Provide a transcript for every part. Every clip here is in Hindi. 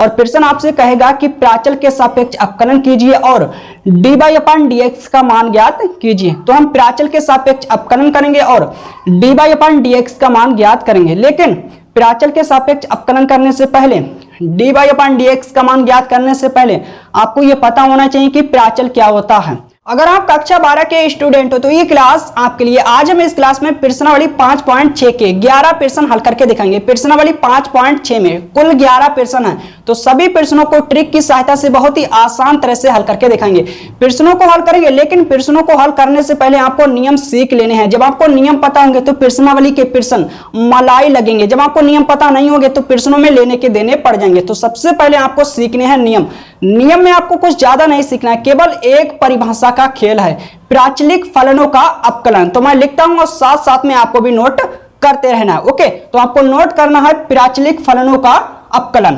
और प्रश्न आपसे कहेगा कि प्राचल के सापेक्ष अवकलन कीजिए और dy/dx का मान ज्ञात कीजिए। तो हम प्राचल के सापेक्ष अवकलन करेंगे और dy/dx का मान ज्ञात करेंगे, लेकिन प्राचल के सापेक्ष अवकलन करने से पहले, dy/dx का मान ज्ञात करने से पहले आपको यह पता होना चाहिए कि प्राचल क्या होता है। अगर आप कक्षा 12 के स्टूडेंट हो तो ये क्लास आपके लिए। आज हम इस क्लास में प्रश्नावली 5.6 के 11 प्रश्न हल करके दिखाएंगे। प्रश्नावली 5.6 में कुल 11 प्रश्न हैं, तो सभी प्रश्नों को ट्रिक की सहायता से बहुत ही आसान तरह से हल करके दिखाएंगे। प्रश्नों को हल करेंगे, लेकिन प्रश्नों को हल करने से पहले आपको नियम सीख लेने हैं। जब आपको नियम पता होंगे तो प्रश्नावली के प्रश्न मलाई लगेंगे। जब आपको नियम पता नहीं होंगे तो प्रश्नों में लेने के देने पड़ जाएंगे। तो सबसे पहले आपको सीखने हैं नियम। नियम में आपको कुछ ज्यादा नहीं सीखना है, केवल एक परिभाषा का खेल है, प्राचलिक फलनों का अवकलन। तो मैं लिखता हूं और साथ साथ में आपको भी नोट करते रहना है। ओके, तो आपको नोट करना है प्राचलिक फलनों का अवकलन।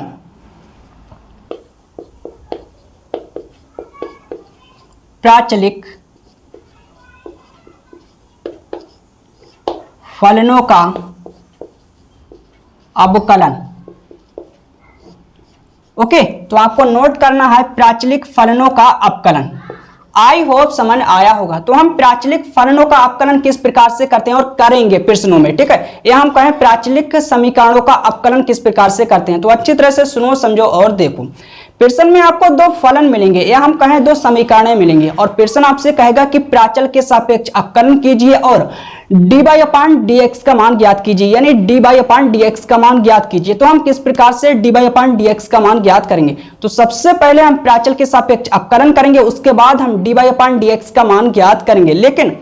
प्राचलिक फलनों का अवकलन। ओके, तो आपको नोट करना है प्राचलिक फलनों का अवकलन। आई होप समझ आया होगा। तो हम प्राचलिक फलनों का अवकलन किस प्रकार से करते हैं और करेंगे प्रश्नों में, ठीक है। यह हम कहें प्राचलिक समीकरणों का अवकलन किस प्रकार से करते हैं, तो अच्छी तरह से सुनो, समझो और देखो। प्रश्न में आपको दो फलन मिलेंगे, या हम कहें दो समीकरणें मिलेंगी, और प्रश्न आपसे कहेगा कि प्राचल के सापेक्ष अवकलन कीजिए और dy/dx का मान ज्ञात कीजिए, यानी dy/dx का मान ज्ञात कीजिए। तो हम किस प्रकार से dy/dx का मान ज्ञात करेंगे, तो सबसे पहले हम प्राचल के सापेक्ष अवकलन करेंगे, उसके बाद हम dy/dx का मान ज्ञात करेंगे। लेकिन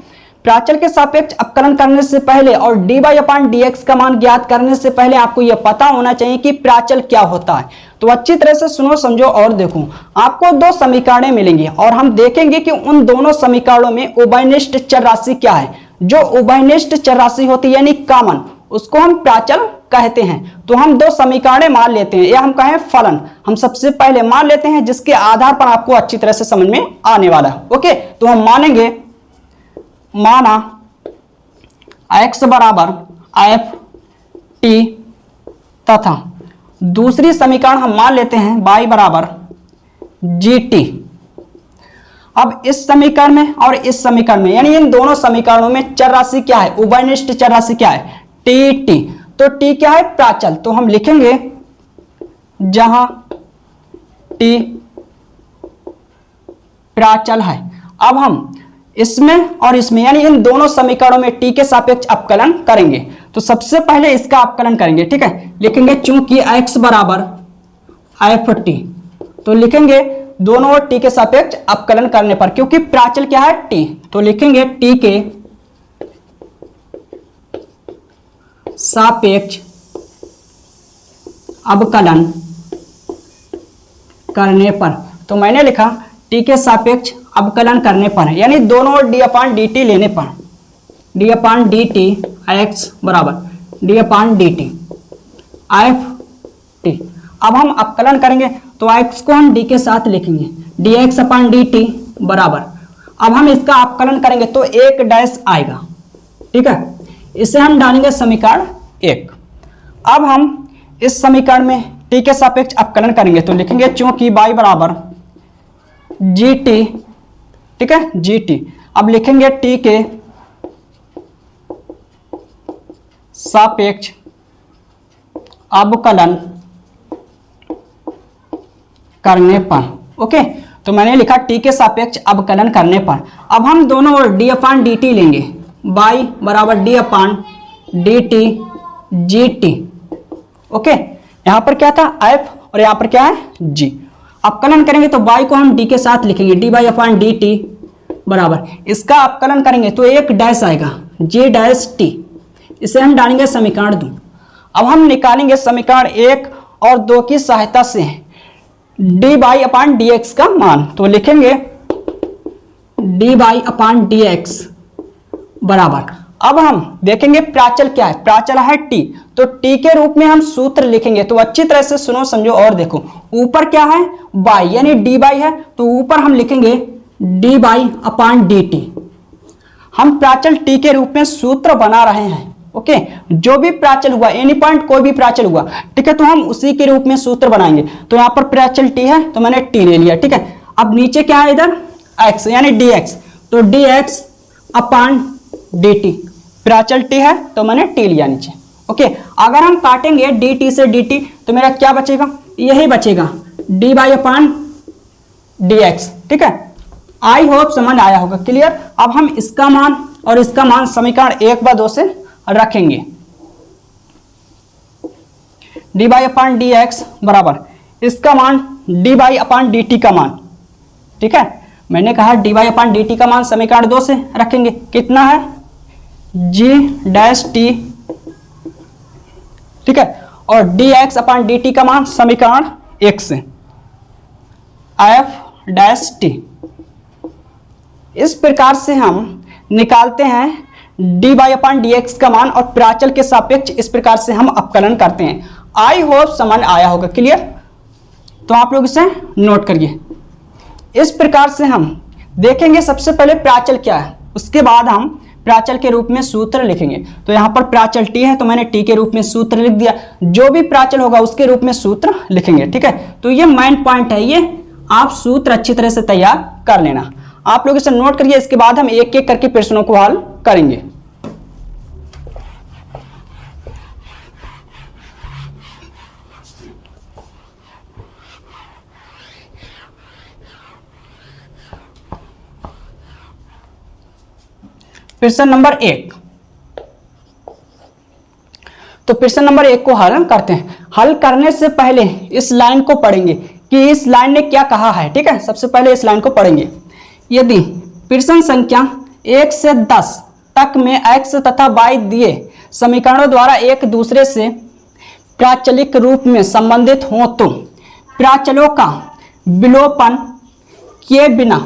प्राचल के सापेक्ष अवकलन करने से पहले और dy/dx का मान ज्ञात करने से पहले आपको यह पता होना चाहिए कि प्राचल क्या होता है। तो अच्छी तरह से सुनो, समझो और देखो। आपको दो समीकरणें मिलेंगी और हम देखेंगे कि उन दोनों समीकरणों में उभयनिष्ठ चर राशि क्या है। जो उभयनिष्ठ चर राशि होती है यानी कॉमन, उसको हम प्राचल कहते हैं। तो हम दो समीकरणें मान लेते हैं, या हम कहें फलन हम सबसे पहले मान लेते हैं, जिसके आधार पर आपको अच्छी तरह से समझ में आने वाला है। ओके, तो हम मानेंगे, माना x बराबर ft तथा दूसरी समीकरण हम मान लेते हैं y बराबर gt। अब इस समीकरण में और इस समीकरण में, यानी इन दोनों समीकरणों में चर राशि क्या है, उभयनिष्ठ चर राशि क्या है, tt। तो t क्या है, प्राचल। तो हम लिखेंगे जहां t प्राचल है। अब हम इसमें और इसमें, यानी इन दोनों समीकरणों में t के सापेक्ष अवकलन करेंगे। तो सबसे पहले इसका अवकलन करेंगे, ठीक है। लिखेंगे चूंकि x बराबर ft, तो लिखेंगे दोनों ओर t के सापेक्ष अवकलन करने पर, क्योंकि प्राचल क्या है, t। तो लिखेंगे t के सापेक्ष अवकलन करने पर। तो मैंने लिखा t के सापेक्ष अवकलन करने पर, यानी दोनों ओर d/dt लेने पर, d/dt x बराबर d/dt ft। अब हम अवकलन करेंगे, तो x को हम d के साथ लिखेंगे, dx/dt बराबर। अब हम इसका अवकलन करेंगे तो एक डैश आएगा, ठीक है। इसे हम डालेंगे समीकरण 1। अब हम इस समीकरण में t के सापेक्ष अवकलन करेंगे, तो लिखेंगे चूंकि y बराबर gt, ठीक है, gt। अब लिखेंगे t के सापेक्ष अवकलन करने पर। ओके, तो मैंने लिखा t के सापेक्ष अवकलन करने पर। अब हम दोनों ओर d/dt लेंगे, y बराबर d/dt gt। ओके, यहां पर क्या था, f, और यहां पर क्या है, g। अवकलन करेंगे तो y को हम d के साथ लिखेंगे, dy/dt बराबर। इसका अवकलन करेंगे तो एक डैश आएगा, g', इसे हम डालेंगे समीकरण 2। अब हम निकालेंगे समीकरण 1 और 2 की सहायता से dy/dx का मान। तो लिखेंगे dy/dx बराबर। अब हम देखेंगे प्राचल क्या है, प्राचल है t। तो t के रूप में हम सूत्र लिखेंगे, तो अच्छी तरह से सुनो, समझो और देखो। ऊपर क्या है, y, यानी dy है, तो ऊपर हम लिखेंगे dy/dt। हम प्राचल t के रूप में सूत्र बना रहे हैं, ओके, जो भी प्राचल हुआ, एनी पॉइंट कोई भी प्राचल हुआ, ठीक है, तो हम उसी के रूप में सूत्र बनाएंगे। तो यहाँ पर प्राचल टी है तो मैंने टी ले लिया, ठीक है। अब नीचे क्या है इधर, एक्स यानी डी एक्स, तो D X upon D T, प्राचल टी है तो मैंने टी लिया नीचे, ओके। अगर हम काटेंगे डी टी से डी टी तो मेरा क्या बचेगा, यही बचेगा D by upon D x, ठीक है। आई होप समझ आया होगा, क्लियर। अब हम इसका मान और इसका मान समीकरण 1/2 से रखेंगे, D by upon D X बराबर इसका मान D by upon D T का मान, ठीक है। मैंने कहा D by upon D T का मान समीकरण 2 से रखेंगे, कितना है जी डैश टी, ठीक है, और D X upon D T का मान समीकरण 1 से एफ डैश टी। इस प्रकार से हम निकालते हैं D by upon D X का मान और प्राचल के सापेक्ष इस प्रकार से हम अपकलन करते हैं। आई होप समझ आया होगा, क्लियर। तो आप लोग इसे नोट करिए। इस प्रकार से हम देखेंगे सबसे पहले प्राचल क्या है, उसके बाद हम प्राचल के रूप में सूत्र लिखेंगे। तो यहाँ पर प्राचल टी है तो मैंने टी के रूप में सूत्र लिख दिया, जो भी प्राचल होगा उसके रूप में सूत्र लिखेंगे, ठीक है। तो ये मेन पॉइंट है, ये आप सूत्र अच्छी तरह से तैयार कर लेना। आप लोग इसे नोट करिए, इसके बाद हम एक एक करके प्रश्नों को हल करेंगे। प्रश्न नंबर 1, तो प्रश्न नंबर 1 को हल करते हैं। हल करने से पहले इस लाइन को पढ़ेंगे कि इस लाइन ने क्या कहा है, ठीक है। सबसे पहले इस लाइन को पढ़ेंगे। यदि प्रश्न संख्या 1 से 10 तक में x तथा y दिए समीकरणों द्वारा एक दूसरे से प्राचलिक रूप में संबंधित हों तो प्राचलों का विलोपन किए बिना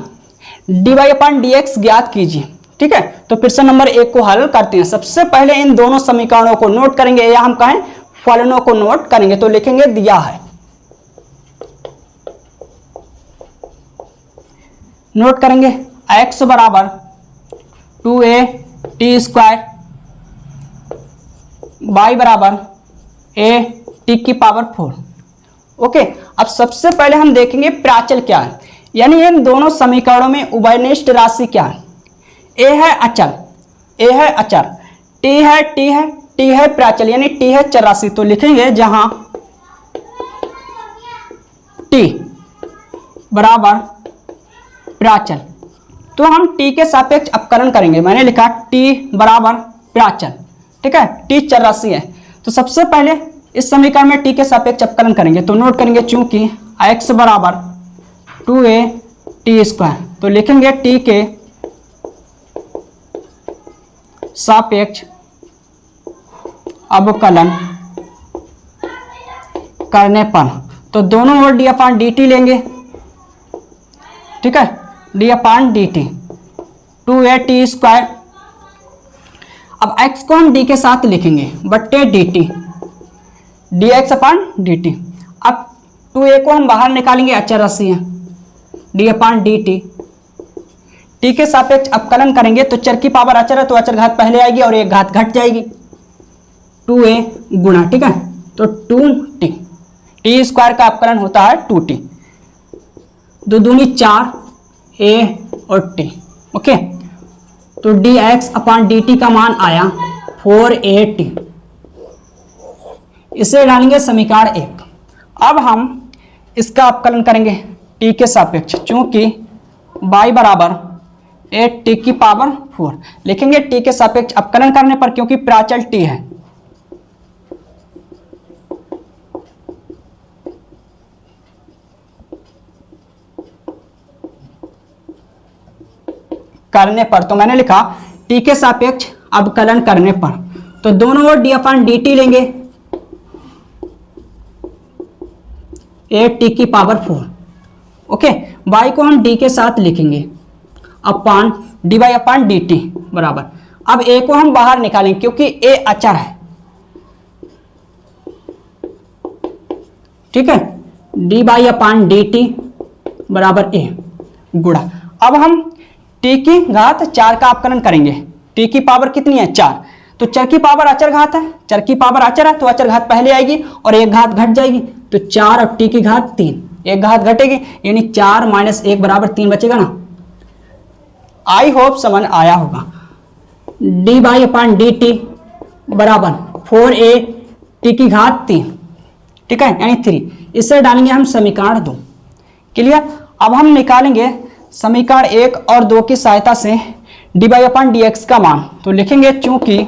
dy अपान dx ज्ञात कीजिए, ठीक है। तो प्रश्न नंबर 1 को हल करते हैं। सबसे पहले इन दोनों समीकरणों को नोट करेंगे, या हम कहें फलनों को नोट करेंगे। तो लिखेंगे दिया है, नोट करेंगे x बराबर 2a टी स्क्वायर, y बराबर a टी की पावर 4, ओके। अब सबसे पहले हम देखेंगे प्राचल क्या है, यानी इन दोनों समीकरणों में उभयनिष्ठ राशि क्या है। a है अचर, a है अचर, t है प्राचल यानी t है चर राशि। तो लिखेंगे जहां t बराबर प्राचल, तो हम t के सापेक्ष अपकलन करेंगे। मैंने लिखा t बराबर प्राचल, ठीक है, t चर राशि है। तो सबसे पहले इस समीकरण में t के सापेक्ष अपकलन करेंगे। तो नोट करेंगे चूंकि x बराबर 2a टी स्क्वायर, तो लिखेंगे t के सापेक्ष अवकलन करने पर, तो दोनों ओर डी अपान डी टी लेंगे, ठीक है, D upon D T 2a T square. अब x को हम d के साथ लिखेंगे बट्टे D T, D X upon D T. अब 2a को हम बाहर निकालेंगे, अचर राशि है, D upon D T, T के सापेक्ष अपकलन करेंगे तो चर की पावर अचर है तो अचर घात पहले आएगी और एक घात घट जाएगी, 2a गुणा, ठीक है, तो 2t, टी स्क्वायर का अपकलन होता है 2t, दो दूनी 4 a और t, ओके। तो dx अपान dt का मान आया 4at, इसे डालेंगे समीकरण 1। अब हम इसका अपकलन करेंगे t के सापेक्ष, चूंकि y बराबर 8t की पावर 4, लिखेंगे t के सापेक्ष अपकलन करने पर, क्योंकि प्राचल t है, करने पर, तो मैंने लिखा t के सापेक्ष अवकलन करने पर, तो दोनों ओर d अपान डी टी लेंगे, 8t की पावर 4, ओके। y को हम d के साथ लिखेंगे अपान D Y upon D T बराबर, अब a को हम बाहर निकालेंगे क्योंकि a अचर है, ठीक है, D Y upon D T बराबर a गुणा। अब हम t की घात 4 का अपकलन करेंगे, t की पावर कितनी है 4, तो चर की पावर अचर घात है, चर की पावर अचर है तो अचर घात पहले आएगी और एक घात घट जाएगी, तो 4 और टी की घात 3, एक घात घटेगी यानी 4 - 1 बराबर 3 बचेगा ना। आई होप समझ आया होगा। dy/dt बराबर 4a टी की घात 3, ठीक है, यानी 3। इससे डालेंगे हम समीकरण 2। क्लियर। अब हम निकालेंगे समीकरण 1 और 2 की सहायता से dy/dx का मान। तो लिखेंगे चूंकि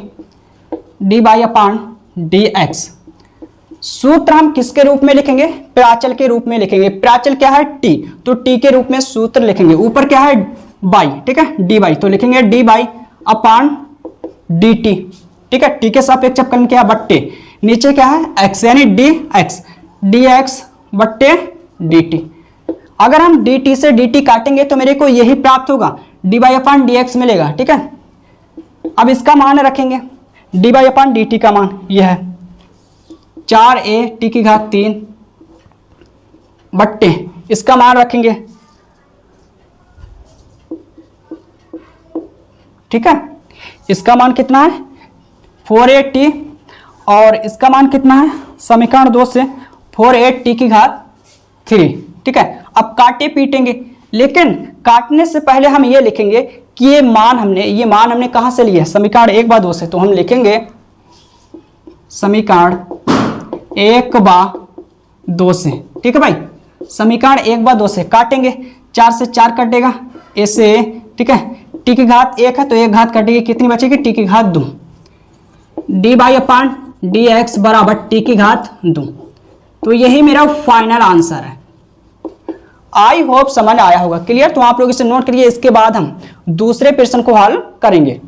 dy/dx सूत्र हम किसके रूप में लिखेंगे, प्राचल के रूप में लिखेंगे। प्राचल क्या है, t, तो t के रूप में सूत्र लिखेंगे। ऊपर क्या है, बाई, ठीक है, dy, तो लिखेंगे dy/dt, ठीक है, t के सापेक्ष अपकलन क्या है, बट्टे, नीचे क्या है x, यानी dx बट्टे dt। अगर हम dt से dt काटेंगे तो मेरे को यही प्राप्त होगा, dy/dx मिलेगा, ठीक है। अब इसका मान रखेंगे, dy/dt का मान यह है 4a टी की घात 3 बट्टे, इसका मान रखेंगे, ठीक है। इसका मान कितना है 4a और इसका मान कितना है, समीकरण 2 से 4a टी की घात 3, ठीक है। अब काटे पीटेंगे, लेकिन काटने से पहले हम ये लिखेंगे कि ये मान हमने कहां से लिया है, समीकरण 1/2 से। तो हम लिखेंगे समीकरण 1/2 से, ठीक है भाई, समीकरण 1/2 से काटेंगे, 4 से 4 कटेगा, ऐसे, ठीक है, टी की घात 1 है तो एक घात कटेगी, कितनी बचेगी, टी की घात 2, dy/dx बराबर टी की घात 2। तो यही मेरा फाइनल आंसर है। आई होप समझ आया होगा। क्लियर। तो आप लोग इसे नोट करिए, इसके बाद हम दूसरे प्रश्न को हल करेंगे।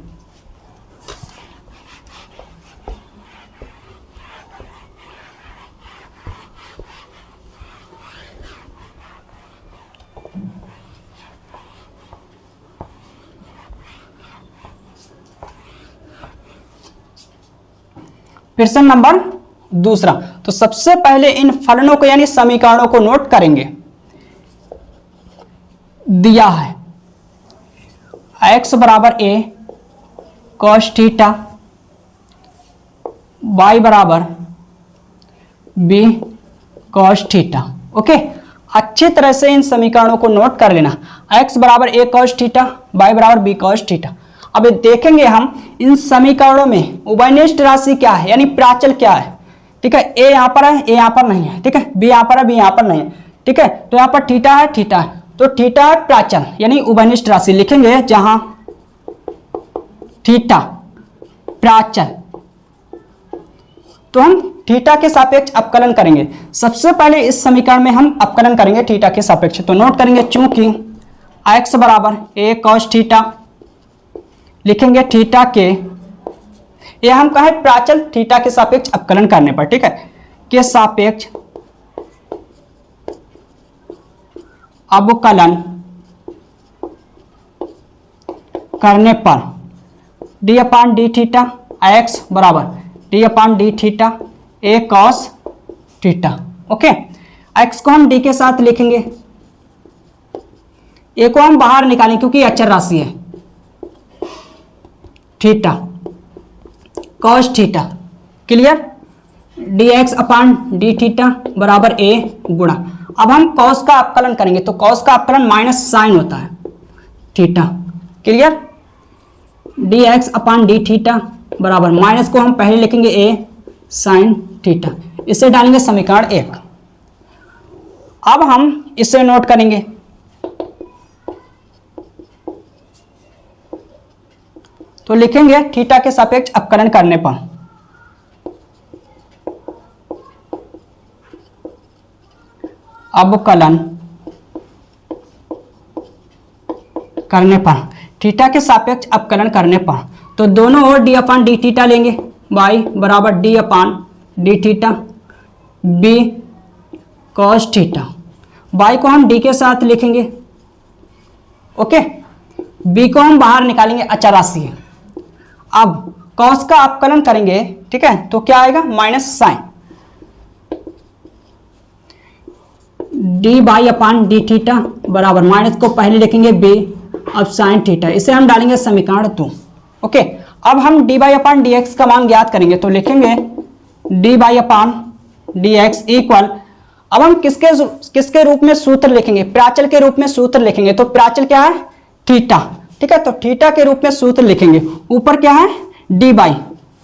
प्रश्न नंबर दूसरा। तो सबसे पहले इन फलनों को यानी समीकरणों को नोट करेंगे। दिया है x बराबर a cos थीटा, y बराबर b cos थीटा। ओके, अच्छी तरह से इन समीकरणों को नोट कर लेना। x बराबर a cos थीटा, y बराबर b cos थीटा। अब देखेंगे हम इन समीकरणों में उभयनिष्ठ राशि क्या है, यानी प्राचल क्या है, ठीक है। a यहां पर है, a यहां पर नहीं है, ठीक है, b यहां पर है, b यहां पर नहीं है, ठीक है। तो यहां पर थीटा है, थीटा है, तो थीटा है प्राचल यानी उभयनिष्ठ राशि। लिखेंगे जहां थीटा प्राचल, तो हम थीटा के सापेक्ष अपकलन करेंगे। सबसे पहले इस समीकरण में हम अपकलन करेंगे थीटा के सापेक्ष। तो नोट करेंगे चूंकि x बराबर a cos थीटा, लिखेंगे थीटा के, ये हम कहें प्राचल थीटा के सापेक्ष अपकलन करने पर, ठीक है, के सापेक्ष अवकलन करने पर d/d थीटा x बराबर d/d theta a cos theta. Okay, x को हम d के साथ लिखेंगे, a को हम बाहर निकालें क्योंकि अचर राशि है, theta cos theta. Clear. dx/d theta बराबर a गुणा, अब हम cos का अपकलन करेंगे तो cos का अपकलन माइनस साइन होता है थीटा। क्लियर। dx/d थीटा बराबर, माइनस को हम पहले लिखेंगे a साइन थीटा। इसे डालेंगे समीकरण 1। अब हम इसे नोट करेंगे, तो लिखेंगे थीटा के सापेक्ष अपकलन करने पर अवकलन करने पर, थीटा के सापेक्ष अपकलन करने पर, तो दोनों ओर d/d थीटा लेंगे, y बराबर d/d theta b cos theta. y को हम d के साथ लिखेंगे, ओके, b को हम बाहर निकालेंगे, अचर राशि है। अब cos का अपकलन करेंगे, ठीक है, तो क्या आएगा माइनस साइन d/d थीटा बराबर, माइनस को पहले लिखेंगे b, अब साइन थीटा। इसे हम डालेंगे समीकरण 2। ओके, अब हम D by upon D X का मान ज्ञात करेंगे तो लिखेंगे D by upon D X equal, अब हम किसके रूप में सूत्र लिखेंगे, प्राचल के रूप में सूत्र लिखेंगे। तो प्राचल क्या है, थीटा, ठीक है। तो थीटा के रूप में सूत्र लिखेंगे। ऊपर क्या है, डी बाई,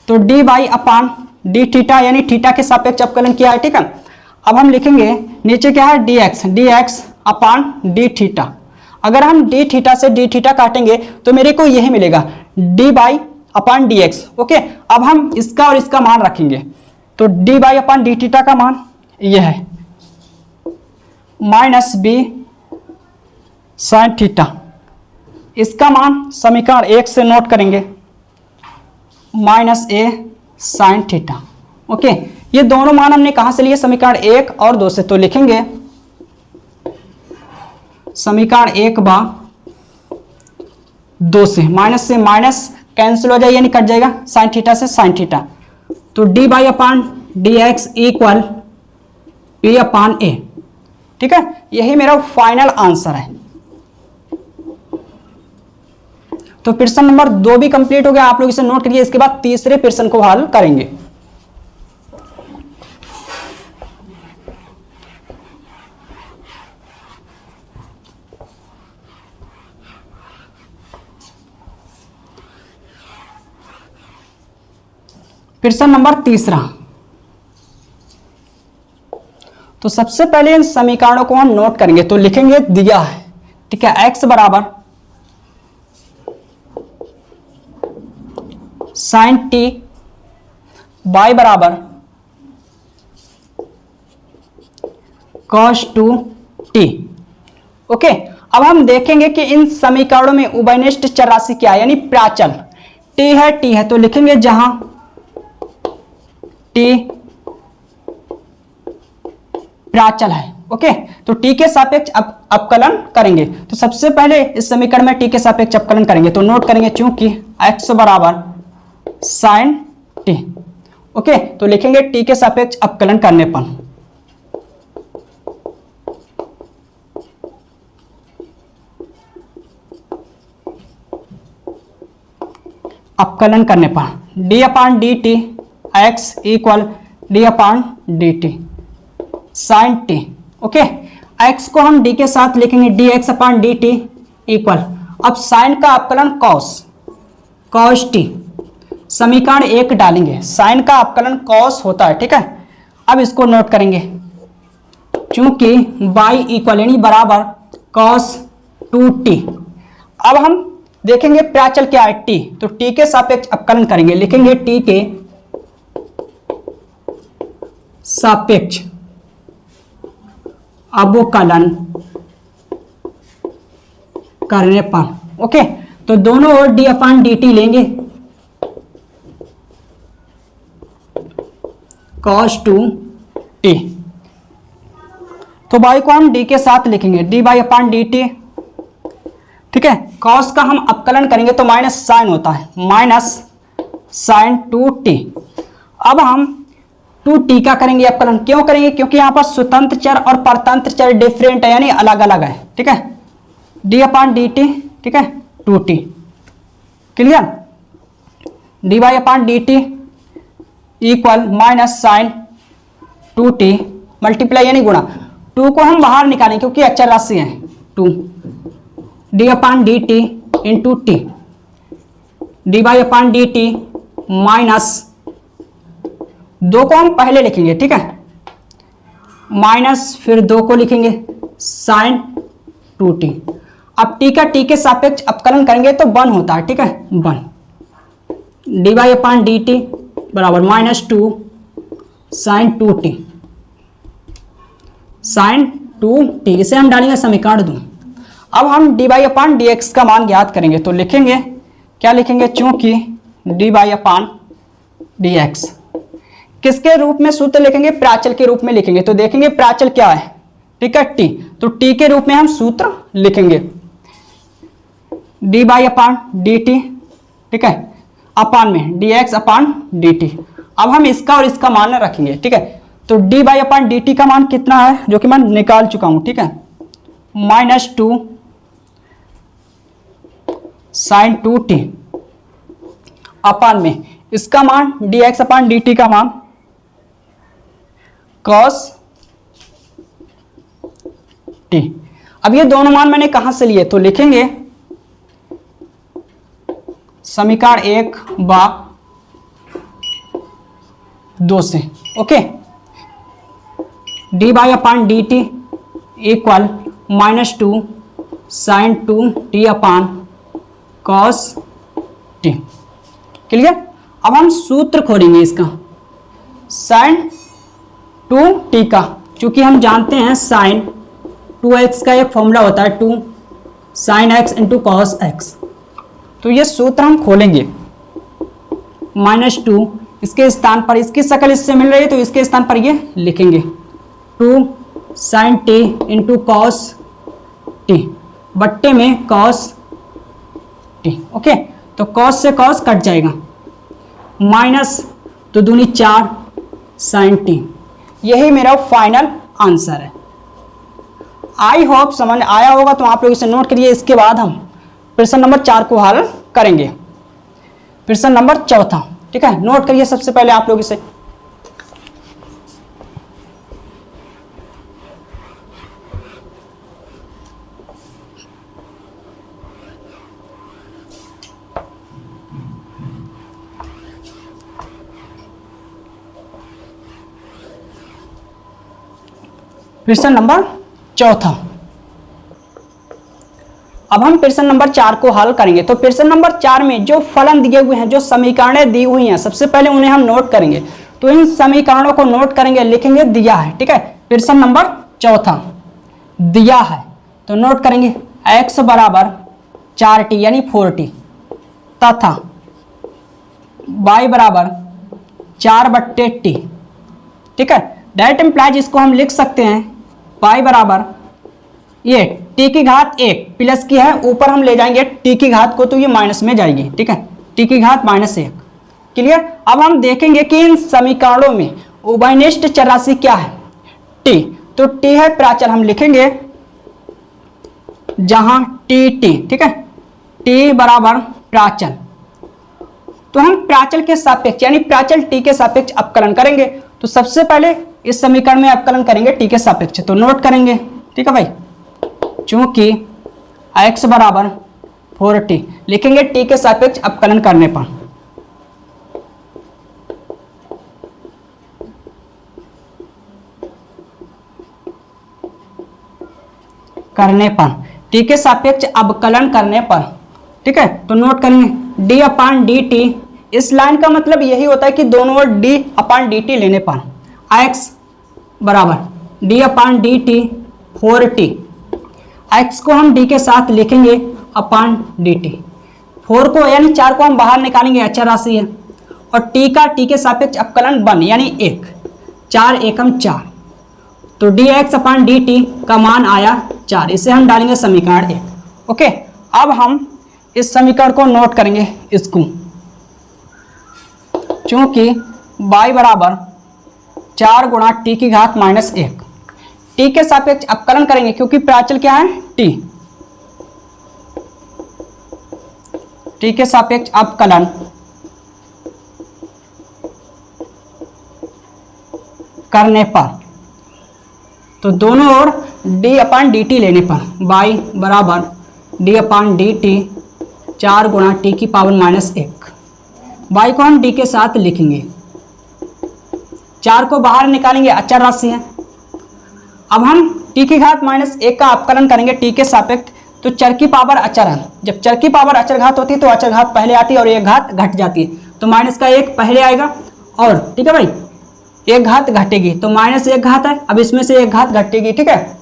तो D by upon D theta, यानी थीटा के सापेक्ष अवकलन किया है, ठीक है। अब हम लिखेंगे नीचे क्या है, D X upon D theta. अगर हम डी थीटा से डी थीटा काटेंगे तो मेरे को यही मिलेगा, D by upon D x. Okay, अब हम इसका और इसका मान रखेंगे। तो D by upon D theta का मान यह है माइनस बी साइन थीटा। इसका मान समीकरण 1 से नोट करेंगे, माइनस ए साइन थीटा। ओके, ये दोनों मान हमने कहां से लिए, समीकरण 1 और 2 से। तो लिखेंगे समीकरण 1 बा 2 से, माइनस से माइनस कैंसिल हो जाएगा, यानी कट जाएगा, साइन थीटा से साइन थीटा। तो D by upon D X equal P upon A, ठीक है। यही मेरा फाइनल आंसर है। तो प्रश्न नंबर 2 भी कंप्लीट हो गया, आप लोग इसे नोट करिए। इसके बाद तीसरे प्रश्न को हल करेंगे। प्रश्न नंबर 3। तो सबसे पहले इन समीकरणों को हम नोट करेंगे। तो लिखेंगे दिया है, ठीक है, x बराबर साइन टी, y बराबर cos 2t। ओके, अब हम देखेंगे कि इन समीकरणों में उभयनिष्ठ चर राशि क्या है, यानी प्राचल t है। तो लिखेंगे जहां t प्राचल है। ओके, तो t के सापेक्ष अवकलन करेंगे। तो सबसे पहले इस समीकरण में t के सापेक्ष अवकलन करेंगे। तो नोट करेंगे चूंकि x बराबर साइन t। ओके, तो लिखेंगे t के सापेक्ष अवकलन करने पर d upon D T X equal D upon D T sine T. Okay, x को हम d के साथ लिखेंगे D X upon D T equal, अब साइन का अवकलन कॉस टी, समीकरण 1 डालेंगे। साइन का अवकलन कॉस होता है, ठीक है। अब इसको नोट करेंगे चूंकि y इक्वल यानी बराबर कॉस 2t। अब हम देखेंगे प्राचल क्या है, t। तो t के सापेक्ष अवकलन करेंगे। लिखेंगे t के सापेक्ष अवकलन करने पर, ओके, तो दोनों ओर डी अपान डी टी लेंगे, cos 2t। तो y को हम d के साथ लिखेंगे D by upon D T, ठीक है। cos का हम अवकलन करेंगे तो माइनस साइन होता है, माइनस साइन 2t। अब हम 2t का करेंगे अवकलन। क्यों करेंगे, क्योंकि यहां पर स्वतंत्र चर और परतंत्र चर डिफरेंट है, यानी अलग अलग है, ठीक है। d अपान डी टी, ठीक है, 2t, clear. D Y upon D T equal minus sine 2t multiply यानी गुणा। 2 को हम बाहर निकालेंगे क्योंकि अचर राशि है, 2 D upon D T into T, D Y upon D T minus 2 को हम पहले लिखेंगे, ठीक है, माइनस फिर 2 को लिखेंगे साइन 2t। अब t का t के सापेक्ष अवकलन करेंगे तो 1 होता है, ठीक है, 1 D Y upon D T बराबर minus 2 sine 2t, sine 2t। इसे हम डालेंगे समीकरण 2। अब हम D Y upon D X का मान ज्ञात करेंगे। तो लिखेंगे क्या लिखेंगे, चूंकि D Y upon D X किसके रूप में सूत्र लिखेंगे, प्राचल के रूप में लिखेंगे। तो देखेंगे प्राचल क्या है, ठीक है, टी। तो टी के रूप में हम सूत्र लिखेंगे D by upon D T, ठीक है, अपान में D X upon D T. अब हम इसका और इसका मान रखेंगे, ठीक है। तो D by upon D T का मान कितना है, जो कि मैं निकाल चुका हूं, ठीक है, माइनस 2 साइन 2t अपान में इसका मान dx अपान dt का मान cos t। अब ये दोनों मान मैंने कहां से लिए, तो लिखेंगे समीकरण 1 बा 2 से। Okay, D by upon D T equal -2 sine 2t upon cos T. Clear. अब हम सूत्र खोलेंगे इसका साइन 2t का, चूंकि हम जानते हैं साइन 2x का एक फॉर्मूला होता है 2 sine x into cos x। तो ये सूत्र हम खोलेंगे -2 इसके स्थान पर, इसकी शक्ल इससे मिल रही है तो इसके स्थान पर ये लिखेंगे 2 sine t into cos t बट्टे में कॉस t। ओके, तो कॉस से कॉस कट जाएगा, माइनस तो दूनी 4 साइन t। यही मेरा फाइनल आंसर है। आई होप समझ आया होगा, तो आप लोग इसे नोट करिए। इसके बाद हम प्रश्न नंबर 4 को हल करेंगे, प्रश्न नंबर 4। ठीक है, नोट करिए सबसे पहले आप लोग इसे। प्रश्न नंबर 4। अब हम प्रश्न नंबर 4 को हल करेंगे। तो प्रश्न नंबर 4 में जो फलन दिए हुए हैं, जो समीकरणें दी हुई हैं, सबसे पहले उन्हें हम नोट करेंगे। तो इन समीकरणों को नोट करेंगे, लिखेंगे दिया है। ठीक है, प्रश्न नंबर 4 दिया है तो नोट करेंगे x बराबर 4t यानी 4t तथा y बराबर 4/t। ठीक है, दैट इम्प्लाइज इसको हम लिख सकते हैं y बराबर ये t की घात 1 प्लस की है, ऊपर हम ले जाएंगे t की घात को तो ये माइनस में जाएगी। ठीक है, t की घात -1। क्लियर। अब हम देखेंगे कि इन समीकरणों में उभयनिष्ठ चर राशि क्या है, t। तो t है प्राचल, हम लिखेंगे जहां t। ठीक है, t बराबर प्राचल, तो हम प्राचल के सापेक्ष यानी प्राचल t के सापेक्ष अवकलन करेंगे। तो सबसे पहले इस समीकरण में अवकलन करेंगे t के सापेक्ष, तो नोट करेंगे। ठीक है भाई, चूंकि x बराबर 4t लिखेंगे t के सापेक्ष अवकलन करने पर t के सापेक्ष अवकलन करने पर। ठीक है, तो नोट करेंगे d अपान डी टी। इस लाइन का मतलब यही होता है कि दोनों ओर d अपान डी टी लेने पर x बराबर d upon D T 4t। x को हम d के साथ लिखेंगे अपान डी टी, 4 को यानी 4 को हम बाहर निकालेंगे, अचर राशि है, और t का t के सापेक्ष अवकलन 1 यानी 1, 4 एकम 4, तो dx अपान dt का मान आया 4। इसे हम डालेंगे समीकरण 1। ओके, अब हम इस समीकरण को नोट करेंगे इसको, चूंकि y बराबर 4 गुणा t की घात -1, t के सापेक्ष अवकलन करेंगे क्योंकि प्राचल क्या है t। t के सापेक्ष अवकलन करने पर, तो दोनों ओर d अपान डी टी लेने पर y बराबर d अपान डी टी 4 गुणा t की पावर -1। y को हम d के साथ लिखेंगे, 4 को बाहर निकालेंगे, अचर राशि है। अब हम t की घात -1 का अवकलन करेंगे t के सापेक्ष, तो चर की पावर अचर है। जब चर की पावर अचर घात होती है तो अचर घात पहले आती है और एक घात घट जाती है, तो माइनस का 1 पहले आएगा और ठीक है भाई एक घात घटेगी, तो -1 घात है, अब इसमें से एक घात घटेगी। ठीक है,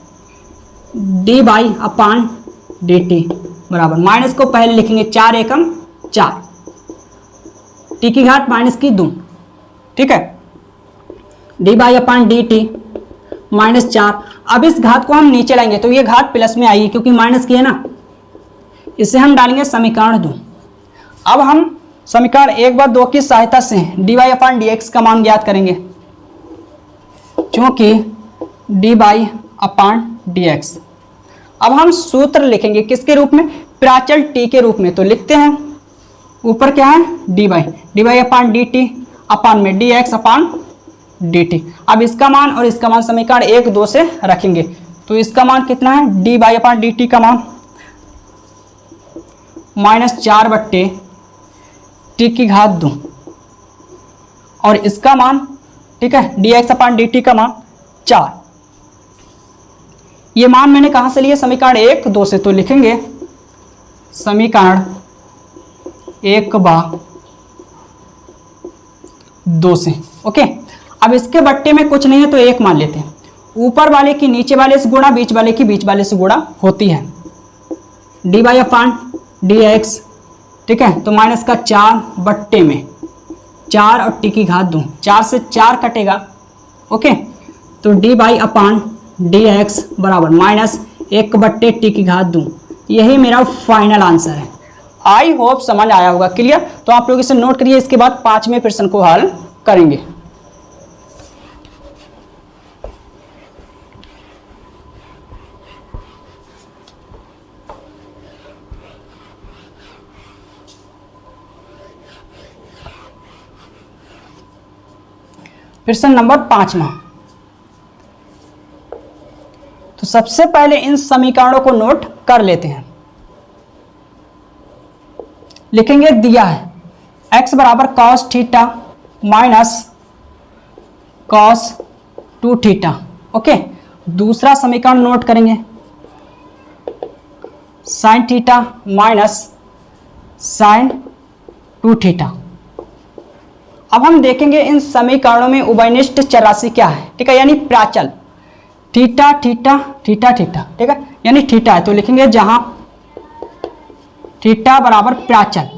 D by upon D T बराबर माइनस को पहले लिखेंगे 4 एकम 4, टी की घात -2। ठीक है, D by upon D T -4। अब इस घात को हम नीचे लाएंगे तो ये घात प्लस में आएगी क्योंकि माइनस की है ना, इसे हम डालेंगे समीकरण 2। अब हम समीकरण 1/2 की सहायता से D Y upon D X का मान ज्ञात करेंगे, चूंकि D by upon D x. अब हम सूत्र लिखेंगे किसके रूप में, प्राचल t के रूप में, तो लिखते हैं ऊपर क्या है dy अपान डी टी अपान में dx अपान dt। अब इसका मान और इसका मान समीकरण 1 2 से रखेंगे तो इसका मान कितना है dy अपान dt का मान -4 t की घात 2 और इसका मान ठीक है dx अपान dt का मान 4। ये मान मैंने कहां से लिए समीकरण 1 2 से, तो लिखेंगे समीकरण 1/2 से। ओके, अब इसके बट्टे में कुछ नहीं है तो 1 मान लेते हैं। ऊपर वाले की नीचे वाले से गुणा, बीच वाले की बीच वाले से गुणा होती है। dy अपान dx ठीक है, तो माइनस का 4 में 4 और t की घात 2, 4 से 4 कटेगा। ओके, तो dy अपान dx बराबर -1/t की घात 2। यही मेरा फाइनल आंसर है। आई होप समझ आया होगा। क्लियर? तो आप लोग इसे नोट करिए, इसके बाद 5वें प्रश्न को हल करेंगे। प्रश्न नंबर 5वां। तो सबसे पहले इन समीकरणों को नोट कर लेते हैं। लिखेंगे दिया है x बराबर cos theta minus cos 2 theta. Okay, दूसरा समीकरण नोट करेंगे sin theta minus sin 2 theta. अब हम देखेंगे इन समीकरणों में उभयनिष्ठ चरराशि क्या है। ठीक है, यानी प्राचल थीटा थीटा थीटा थीटा। ठीक है, यानी थीटा है तो लिखेंगे जहां थीटा बराबर प्राचल।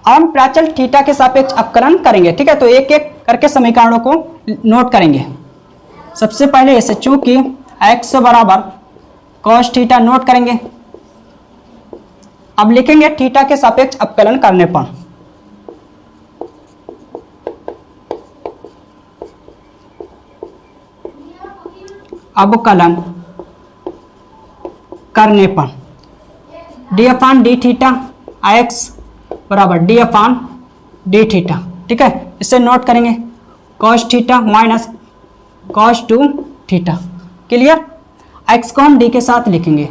अब हम प्राचल थीटा के सापेक्ष अपकलन करेंगे। ठीक है, तो एक एक करके समीकरणों को नोट करेंगे। सबसे पहले इसे चूंकि x बराबर cos थीटा नोट करेंगे। अब लिखेंगे थीटा के सापेक्ष अपकलन करने पर अवकलन करने पर D upon D theta x बराबर डी अपान डी थीटा। ठीक है, इसे नोट करेंगे cos theta minus cos 2 theta. Clear? x को हम d के साथ लिखेंगे।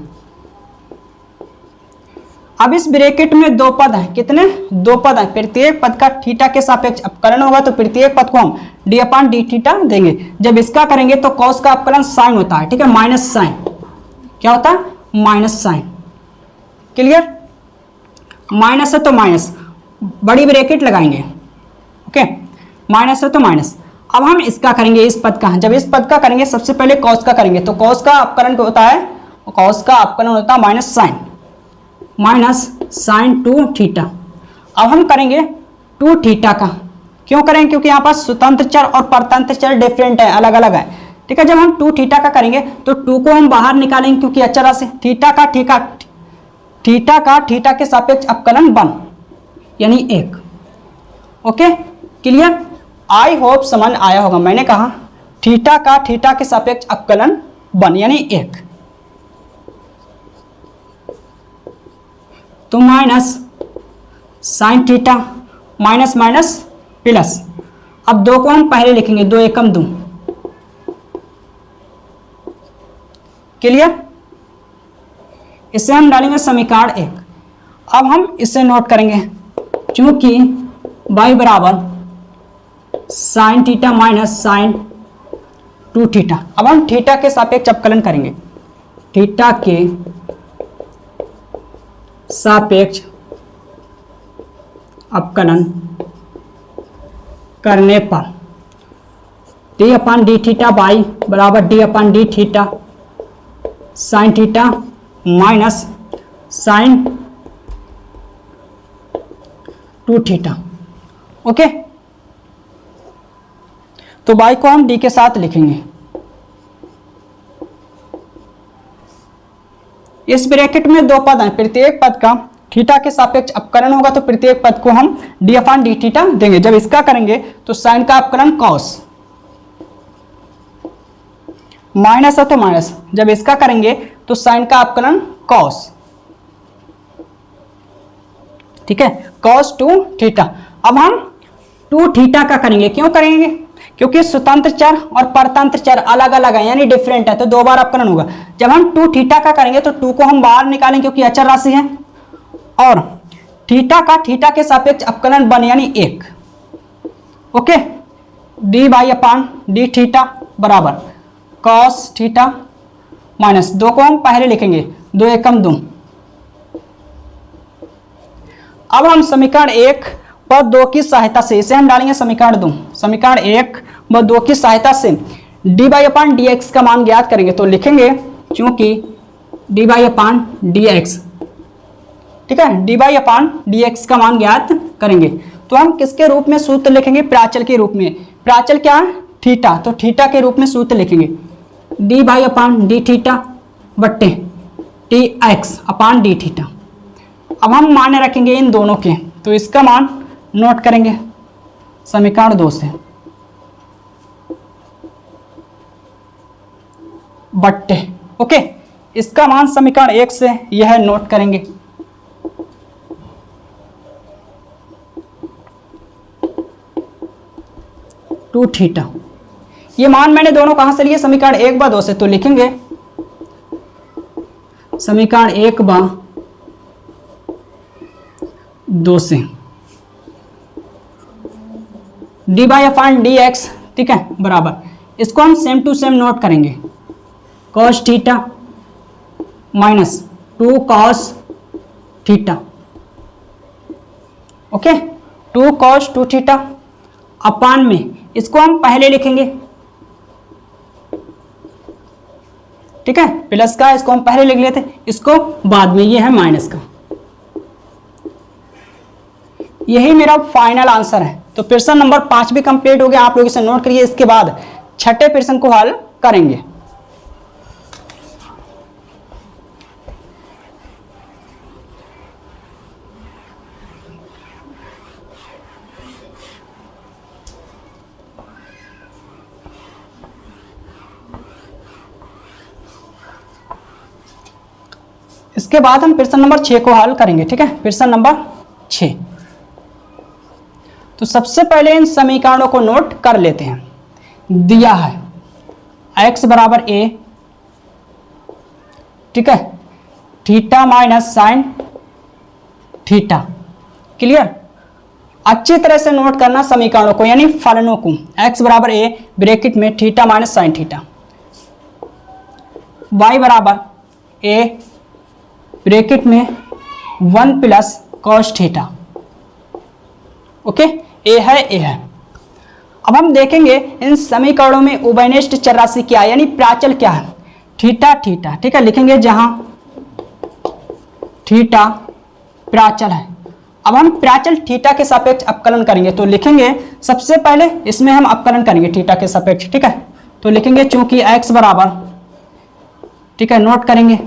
अब इस ब्रैकेट में दो पद हैं। कितने? दो पद हैं। प्रत्येक पद का थीटा के सापेक्ष अपकलन होगा तो प्रत्येक पद को हम डी अपान डी थीटा देंगे। जब इसका करेंगे तो cos का अपकलन साइन होता है। ठीक है, माइनस साइन। क्या होता है? Minus sign. क्लियर? माइनस है तो माइनस, बड़ी ब्रैकेट लगाएंगे। ओके, माइनस है तो माइनस। अब हम इसका करेंगे, इस पद का। जब इस पद का करेंगे सबसे पहले cos का करेंगे तो cos का अपकलन होता है, cos का अपकलन होता है minus sine, minus sine 2 theta. अब हम करेंगे 2 थीटा का। क्यों करेंगे? क्योंकि यहाँ पर स्वतंत्र चर और परतंत्र चर डिफरेंट है, अलग अलग है। ठीक है, जब हम 2 थीटा का करेंगे तो 2 को हम बाहर निकालेंगे क्योंकि अचर से थीटा का थीटा के सापेक्ष अपकलन 1 यानी 1। Okay, clear? आई होप समझ आया होगा। मैंने कहा थीटा का थीटा के सापेक्ष अपकलन 1 यानी 1। तो minus sign theta minus minus plus. अब 2 को हम पहले लिखेंगे, 2 एकम 2। क्लियर? इसे हम डालेंगे समीकरण 1। अब हम इसे नोट करेंगे क्योंकि y बराबर sine theta minus sine 2 theta. अब हम थीटा के सापेक्ष अपकलन करेंगे। थीटा के सापेक्ष अपकलन करने पर D upon D theta Y बराबर D upon D theta sine theta minus sine 2 theta. Okay, तो बाई को हम डी के साथ लिखेंगे। इस ब्रैकेट में 2 पद हैं। प्रत्येक पद का थीटा के सापेक्ष अपकलन होगा तो प्रत्येक पद को हम डी अपान डी थीटा देंगे। जब इसका करेंगे तो साइन का अपकलन कॉस, माइनस है तो माइनस। जब इसका करेंगे तो साइन का अपकलन कॉस। ठीक है, cos 2 थीटा। अब हम 2 थीटा का करेंगे, क्यों करेंगे? क्योंकि स्वतंत्र चर और परतंत्र चर अलग अलग है, यानी डिफरेंट है, तो 2 बार अपकलन होगा। जब हम 2 थीटा का करेंगे तो 2 को हम बाहर निकालेंगे क्योंकि अचर राशि है, और थीटा का थीटा के सापेक्ष अपकलन 1 यानी 1। Okay, D by upon D theta बराबर cos थीटा माइनस 2 को हम पहले लिखेंगे, 2 एकम 2। अब हम समीकरण 1 व 2 की सहायता से इसे हम डालेंगे समीकरण 2। समीकरण 1 व 2 की सहायता से D by upon D X का मान ज्ञात करेंगे, तो लिखेंगे चूंकि D by upon D x, ठीक है, D by upon D X का मान ज्ञात करेंगे, तो हम किसके रूप में सूत्र लिखेंगे? प्राचल के रूप में। प्राचल क्या है? थीटा, तो थीटा के रूप में सूत्र लिखेंगे D by upon D theta बट्टे T x upon D theta. अब हम मान रखेंगे इन दोनों के, तो इसका मान नोट करेंगे समीकरण 2 से, बट्टे, ओके, इसका मान समीकरण 1 से यह नोट करेंगे। टू थीटा, ये मान मैंने दोनों कहां से लिए? समीकरण 1 व 2 से, तो लिखेंगे समीकरण 1 व 2 से D by upon D x, ठीक है, बराबर, इसको हम सेम टू सेम नोट करेंगे, cos theta minus 2 cos theta, okay, 2 cos 2 theta upon में इसको हम पहले लिखेंगे, ठीक है, प्लस का इसको हम पहले लिख लेते, इसको बाद में, ये है माइनस का। यही मेरा फाइनल आंसर है। तो प्रश्न नंबर 5 भी कंप्लीट हो गया, आप लोग इसे नोट करिए। इसके बाद छठे प्रश्न को हल करेंगे। इसके बाद हम प्रश्न नंबर 6 को हल करेंगे, ठीक है, प्रश्न नंबर 6। तो सबसे पहले इन समीकरणों को नोट कर लेते हैं। दिया है x बराबर a, ठीक है, theta minus sine theta, clear. अच्छी तरह से नोट करना समीकरणों को, यानी फलनों को। x बराबर a ब्रैकेट में theta minus sine theta, y बराबर a ब्रैकेट में 1 प्लस cos थीटा, ओके, ए है। अब हम देखेंगे इन समीकरणों में उभयनिष्ठ चर राशि क्या है, यानी प्राचल क्या है? थीटा थीटा, ठीक है, लिखेंगे जहां थीटा प्राचल है। अब हम प्राचल थीटा के सापेक्ष अपकलन करेंगे, तो लिखेंगे सबसे पहले इसमें हम अपकलन करेंगे थीटा के सापेक्ष, ठीक है, तो लिखेंगे चूंकि x बराबर, ठीक है, नोट करेंगे,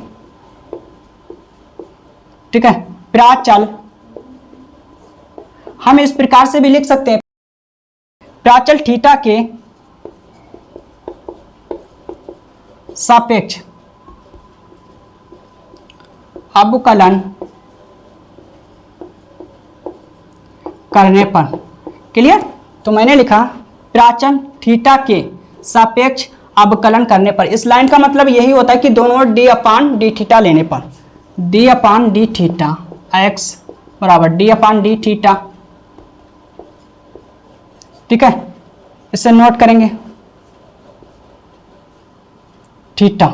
ठीक है, प्राचल, हम इस प्रकार से भी लिख सकते हैं, प्राचल थीटा के सापेक्ष अवकलन करने पर, क्लियर। तो मैंने लिखा प्राचल थीटा के सापेक्ष अवकलन करने पर। इस लाइन का मतलब यही होता है कि दोनों डी अपान डी थीटा लेने पर, D upon D theta x बराबर डी अपान डी थीटा, ठीक है, इसे नोट करेंगे थीटा,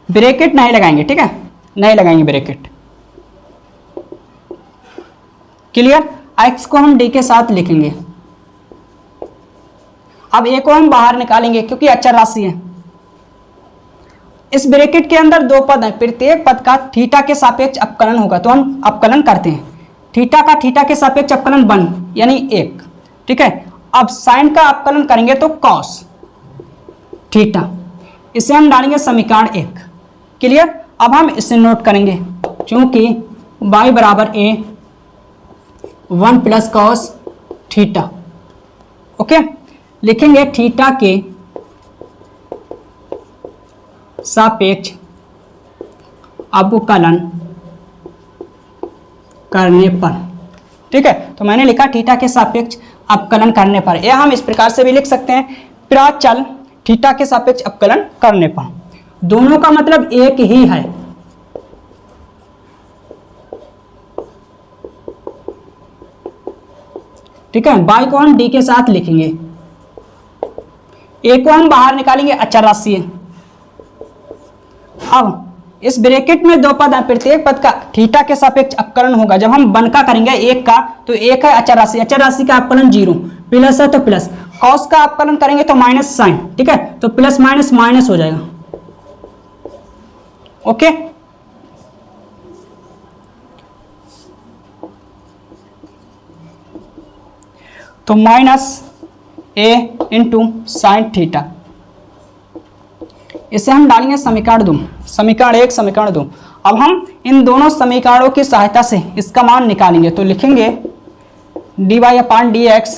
ब्रैकेट नहीं लगाएंगे, ठीक है, नहीं लगाएंगे ब्रैकेट, क्लियर। x को हम d के साथ लिखेंगे। अब a को हम बाहर निकालेंगे क्योंकि अचर राशि है। इस ब्रैकेट के अंदर 2 पद हैं, प्रत्येक पद का थीटा के सापेक्ष अपकलन होगा, तो हम अपकलन करते हैं। थीटा का थीटा के सापेक्ष अपकलन 1 यानी 1, ठीक है। अब साइन का अपकलन करेंगे तो cos थीटा, इसे हम डालेंगे समीकरण 1, क्लियर। अब हम इसे नोट करेंगे, चूंकि y बराबर a 1 plus cos theta, okay, लिखेंगे थीटा के सापेक्ष अवकलन करने पर, ठीक है। तो मैंने लिखा थीटा के सापेक्ष अवकलन करने पर। यह हम इस प्रकार से भी लिख सकते हैं, प्राचल थीटा के सापेक्ष अवकलन करने पर। दोनों का मतलब एक ही है, ठीक है। y को हम d के साथ लिखेंगे, a को हम बाहर निकालेंगे, अचर राशि है। अब इस ब्रैकेट में दो पद हैं, प्रत्येक पद का थीटा के सापेक्ष अवकलन होगा। जब हम वन का करेंगे एक का, तो एक है अचर राशि, अचर राशि का अवकलन 0, प्लस है तो प्लस, कॉस का अवकलन करेंगे तो माइनस साइन, ठीक है। तो प्लस माइनस माइनस हो जाएगा, ओके। तो minus a into sine theta, इसे हम डालेंगे समीकरण 2, समीकरण 1 समीकरण 2। अब हम इन दोनों समीकरणों की सहायता से इसका मान निकालेंगे। तो लिखेंगे dy अपान dx,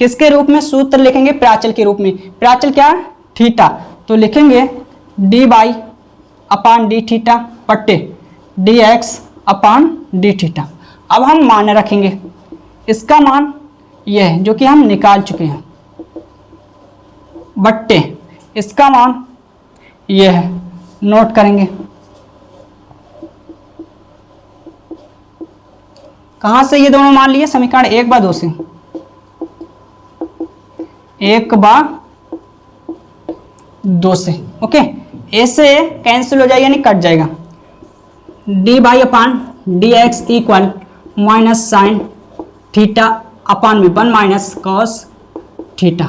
किसके रूप में? सूत्र लिखेंगे प्राचल के रूप में। प्राचल क्या है? थीटा। तो लिखेंगे dy अपान डी थीटा बट्टे dx अपान डी थीटा। अब हम मान रखेंगे, इसका मान यह है जो कि हम निकाल चुके हैं, बट्टे इसका मान यह है, नोट करेंगे। कहां से ये दोनों मान लिए? समीकरण 1/2 से, 1/2 से, ओके। ऐसे कैंसिल हो जाएगा, यानी कट जाएगा। D by upon D X equal minus sine theta upon में 1 माइनस कॉस थीटा,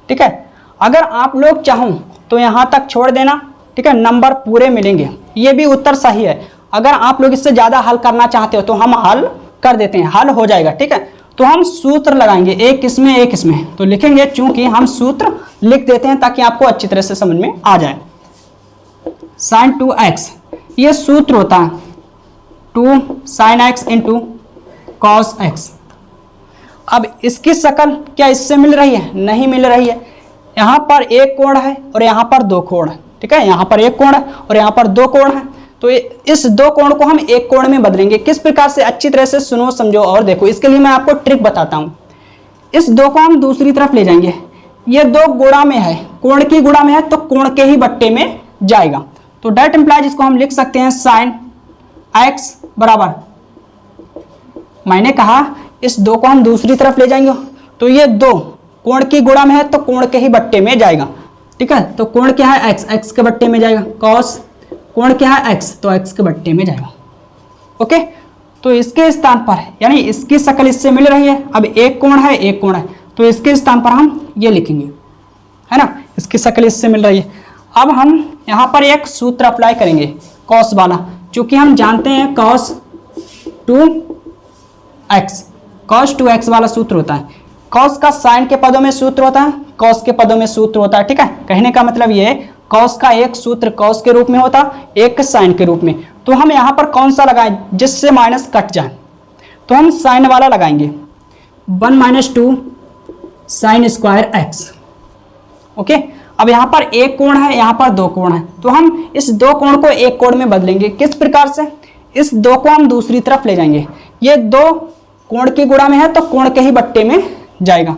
ठीक है। अगर आप लोग चाहो तो यहां तक छोड़ देना, ठीक है, नंबर पूरे मिलेंगे। ये भी उत्तर सही है। अगर आप लोग इससे ज्यादा हल करना चाहते हो तो हम हल कर देते हैं, हल हो जाएगा, ठीक है। तो हम सूत्र लगाएंगे, एक इसमें एक इसमें। तो लिखेंगे, चूंकि हम सूत्र लिख देते हैं ताकि आपको अच्छी तरह से समझ में आ जाए। साइन 2x, ये सूत्र होता है 2 sine x into cos x। अब इसकी शक्ल क्या इससे मिल रही है? नहीं मिल रही है। यहां पर एक कोण है और यहां पर दो कोण है, ठीक है। यहां पर एक कोण है और यहां पर दो कोण है। तो इस दो कोण को हम एक कोण में बदलेंगे। किस प्रकार से? अच्छी तरह से सुनो, समझो और देखो। इसके लिए मैं आपको ट्रिक बताता हूं। इस दो को हम दूसरी तरफ ले जाएंगे। ये दो गुणा में है, कोण की गुणा में है, तो कोण के ही बट्टे में जाएगा। तो डेट इंप्लाइज इसको हम लिख सकते हैं साइन x बराबर, मैंने कहा इस दो को हम दूसरी तरफ ले जाएंगे, तो ये दो कोण की गुणा में है तो कोण के ही बट्टे में जाएगा, ठीक है। तो कोण क्या है? x, x के बट्टे में जाएगा। कॉस कोण क्या है? x, तो x के बट्टे में जाएगा, ओके। तो इसके स्थान पर, यानी इसकी शक्ल इससे मिल रही है। अब एक कोण है, एक कोण है, तो इसके स्थान पर हम ये लिखेंगे, है ना। इसकी शक्ल इससे मिल रही है। अब हम यहां पर एक सूत्र अप्लाई करेंगे कॉस वाला, चूंकि हम जानते हैं कॉस 2x वाला सूत्र होता है। कॉस का साइन के पदों में सूत्र होता है, कॉस के पदों में सूत्र होता है, ठीक है। कहने का मतलब ये है, कॉस का एक सूत्र कॉस के रूप में होता, एक साइन के रूप में। तो हम यहाँ पर कौन सा लगाएं जिससे माइनस कट जाए? तो हम साइन वाला लगाएंगे, 1 minus 2 sine square x, okay. अब यहाँ पर एक कोण है, यहाँ पर दो कोण है, तो हम इस दो कोण को एक कोण में बदलेंगे। किस प्रकार से? इस दो को हम दूसरी तरफ ले जाएंगे। ये दो कोण की गुणा में है तो कोण के ही बट्टे में जाएगा।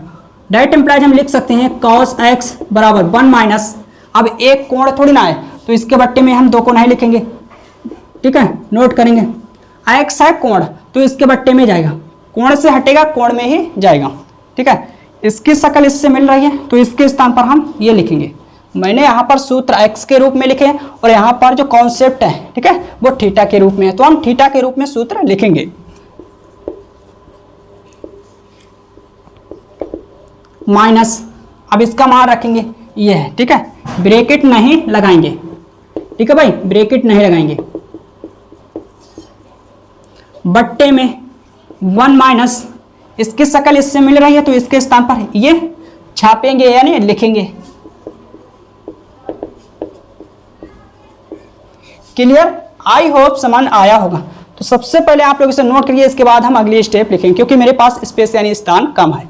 डायरेक्ट इंप्लाइज हम लिख सकते हैं cos x बराबर 1 माइनस, अब एक कोण थोड़ी ना है तो इसके बट्टे में हम दो को नहीं लिखेंगे, ठीक है। नोट करेंगे, x है कोण तो इसके बट्टे में जाएगा, कोण से हटेगा कोण में ही जाएगा, ठीक है। इसकी शक्ल इससे मिल रही है तो इसके स्थान पर हम ये लिखेंगे। मैंने यहाँ पर सूत्र x के रूप में लिखे हैं और यहाँ पर जो कॉन्सेप्ट है, ठीक है, वो थीटा के रूप में है, तो हम थीटा के रूप में सूत्र लिखेंगे। माइनस, अब इसका मान रखेंगे ये है, ठीक है। ब्रैकेट नहीं लगाएंगे, ठीक है भाई, ब्रैकेट नहीं लगाएंगे। बट्टे में 1 माइनस, इसकी शक्ल इससे मिल रही है तो इसके स्थान पर ये छापेंगे यानी लिखेंगे। क्लियर? आई होप समझ आया होगा। तो सबसे पहले आप लोग इसे नोट करिए, इसके बाद हम अगली स्टेप लिखेंगे, क्योंकि मेरे पास स्पेस यानी स्थान कम है।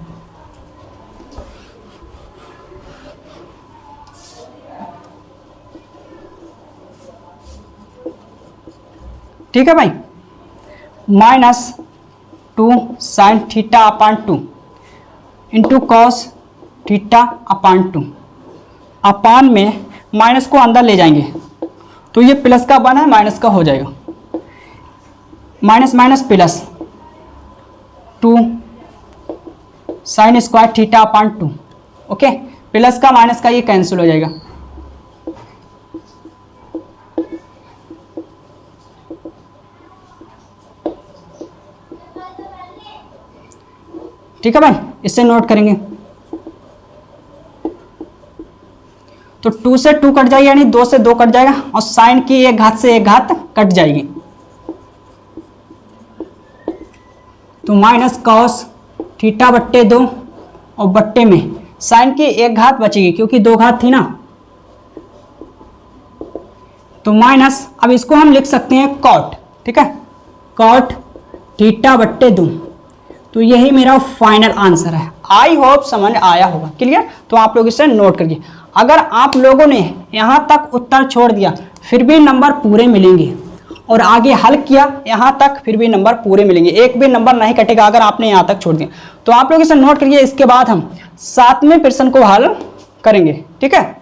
ठीक है भाई। Minus 2 sine theta upon 2 into cos theta upon 2 अपान में माइनस को अंदर ले जाएंगे तो ये प्लस का बना है माइनस का हो जाएगा, minus minus plus 2 sine square theta upon 2। Okay, plus का माइनस का ये कैंसिल हो जाएगा। ठीक है भाई, इससे नोट करेंगे तो 2 से 2 कट जाएगा यानी 2 से 2 कट जाएगा और साइन की एक घात से एक घात कट जाएगी तो माइनस कॉस थीटा बट्टे 2 और बट्टे में साइन की एक घात बचेगी क्योंकि 2 घात थी ना, तो माइनस, अब इसको हम लिख सकते हैं कॉट। ठीक है, कॉट थीटा बट्टे 2। तो यही मेरा फाइनल आंसर है। आई होप समझ आया होगा। क्लियर? तो आप लोग इसे नोट करिए। अगर आप लोगों ने यहाँ तक उत्तर छोड़ दिया फिर भी नंबर पूरे मिलेंगे, और आगे हल किया यहाँ तक फिर भी नंबर पूरे मिलेंगे, एक भी नंबर नहीं कटेगा अगर आपने यहाँ तक छोड़ दिया। तो आप लोग इसे नोट करिए। इसके बाद हम 7वें प्रश्न को हल करेंगे। ठीक है,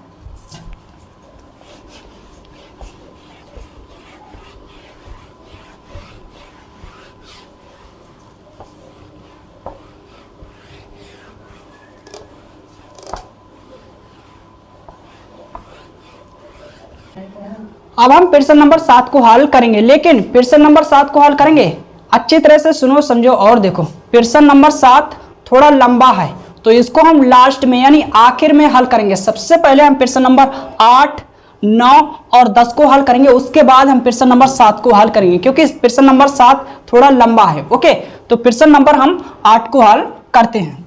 अब हम प्रश्न नंबर 7 को हल करेंगे, लेकिन प्रश्न नंबर 7 को हल करेंगे अच्छी तरह से सुनो समझो और देखो। प्रश्न नंबर 7 थोड़ा लंबा है तो इसको हम लास्ट में यानी आखिर में हल करेंगे। सबसे पहले हम प्रश्न नंबर 8, 9 और 10 को हल करेंगे, उसके बाद हम प्रश्न नंबर 7 को हल करेंगे क्योंकि प्रश्न नंबर 7 थोड़ा लंबा है। ओके, तो प्रश्न नंबर हम 8 को हल करते हैं,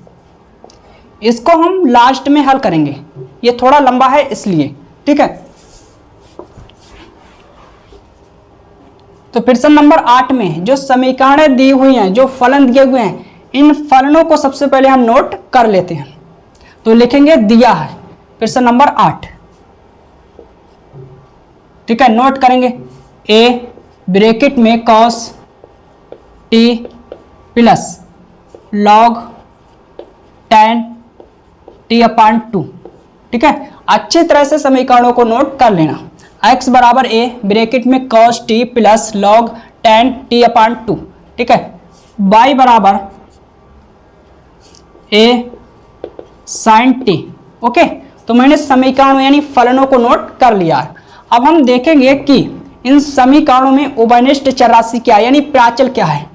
इसको हम लास्ट में हल करेंगे, ये थोड़ा लंबा है इसलिए। ठीक है, तो प्रश्न नंबर 8 में जो समीकरणें दी हुई हैं, जो फलन दिए हुए हैं, इन फलनों को सबसे पहले हम नोट कर लेते हैं। तो लिखेंगे दिया है प्रश्न नंबर 8। ठीक है, नोट करेंगे। ए ब्रैकेट में cos T plus log tan T upon 2। ठीक है, अच्छी तरह से समीकरणों को नोट कर लेना। x बराबर a ब्रैकेट में cos t plus log tan t अपान 2। ठीक है, y बराबर a sin t। ओके, तो मैंने समीकरणों यानी फलनों को नोट कर लिया है। अब हम देखेंगे कि इन समीकरणों में उभयनिष्ठ चर राशि क्या है यानी प्राचल क्या है,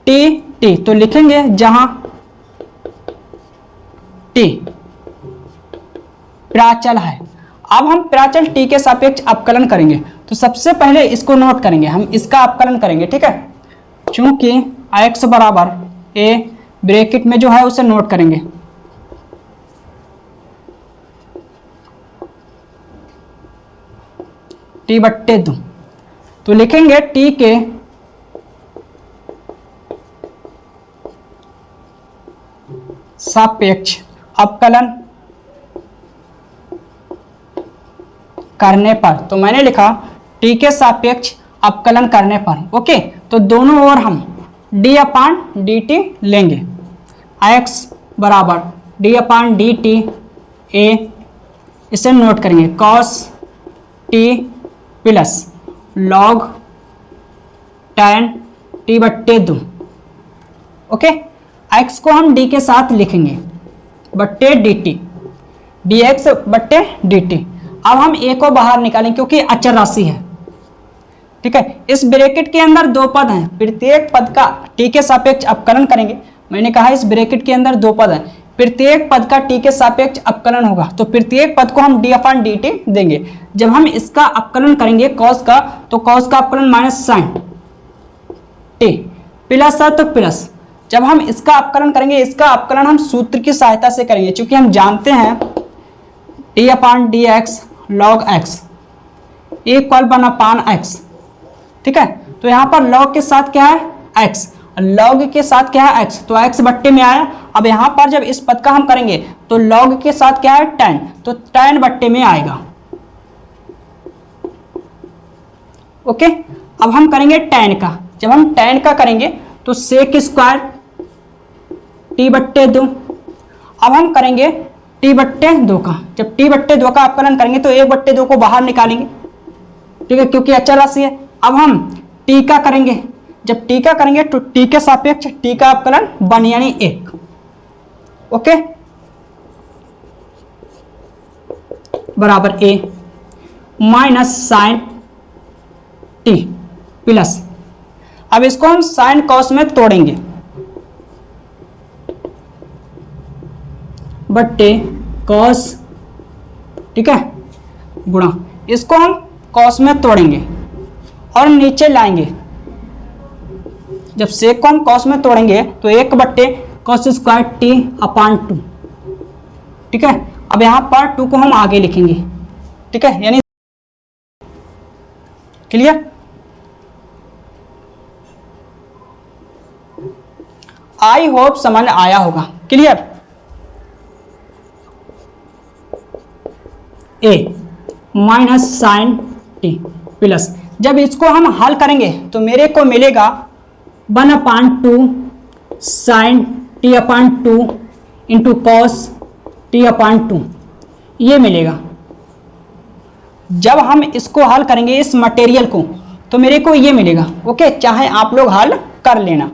t। तो लिखेंगे जहां t प्राचल है। अब हम प्राचल t के सापेक्ष अवकलन करेंगे, तो सबसे पहले इसको नोट करेंगे, हम इसका अवकलन करेंगे। ठीक है, चूंकि x बराबर a ब्रैकेट में जो है उसे नोट करेंगे, t बट्टे 2। तो लिखेंगे t के सापेक्ष अवकलन करने पर, तो मैंने लिखा t के सापेक्ष अवकलन करने पर। ओके, तो दोनों ओर हम d अपान dt लेंगे। x बराबर d अपान dt a, इसे नोट करेंगे cos t plus log tan t बट्टे 2। ओके, x को हम d के साथ लिखेंगे बट्टे dt, dx बट्टे dt। अब हम a को बाहर निकालें क्योंकि अचर राशि है। ठीक है, इस ब्रैकेट के अंदर दो पद हैं, प्रत्येक पद का t के सापेक्ष अवकलन करेंगे। मैंने कहा इस ब्रैकेट के अंदर दो पद हैं, प्रत्येक पद का t के सापेक्ष अवकलन होगा, तो प्रत्येक पद को हम d अपान dt देंगे। जब हम इसका अवकलन करेंगे cos का, तो cos का अवकलन माइनस साइन t प्लस है तो प्लस। जब हम इसका अवकलन करेंगे, इसका अवकलन हम सूत्र की सहायता से करेंगे, क्योंकि हम जानते हैं d upon dx log x equal 1 अपान x। ठीक है, तो यहाँ पर log के साथ क्या है x, log के साथ क्या है x, तो x बट्टे में आया। अब यहाँ पर जब इस पद का हम करेंगे तो log के साथ क्या है tan, तो tan बट्टे में आएगा। ओके, अब हम करेंगे tan का, जब हम tan का करेंगे तो सेक स्क्वायर t/2। अब हम करेंगे t/2 का, जब t/2 का अपकलन करेंगे तो 1/2 को बाहर निकालेंगे, ठीक है, क्योंकि अचर राशि है। अब हम t का करेंगे, जब t का करेंगे तो t के सापेक्ष t का अपकलन 1 यानी 1। ओके, बराबर a minus sine t plus, अब इसको हम साइन कॉस में तोड़ेंगे, बट्टे कॉस, ठीक है, गुणा, इसको हम कॉस में तोड़ेंगे और नीचे लाएंगे। जब सेक को हम कॉस में तोड़ेंगे तो 1 कॉस स्क्वायर टी अपान 2, ठीक है। अब यहां पर 2 को हम आगे लिखेंगे, ठीक है, यानी क्लियर। आई होप समझ आया होगा, क्लियर। ए माइनस साइन टी प्लस, जब इसको हम हल करेंगे तो मेरे को मिलेगा 1/2 sign T upon 2 into cos T upon 2, ये मिलेगा। जब हम इसको हल करेंगे इस मटेरियल को तो मेरे को ये मिलेगा। ओके, चाहे आप लोग हल कर लेना।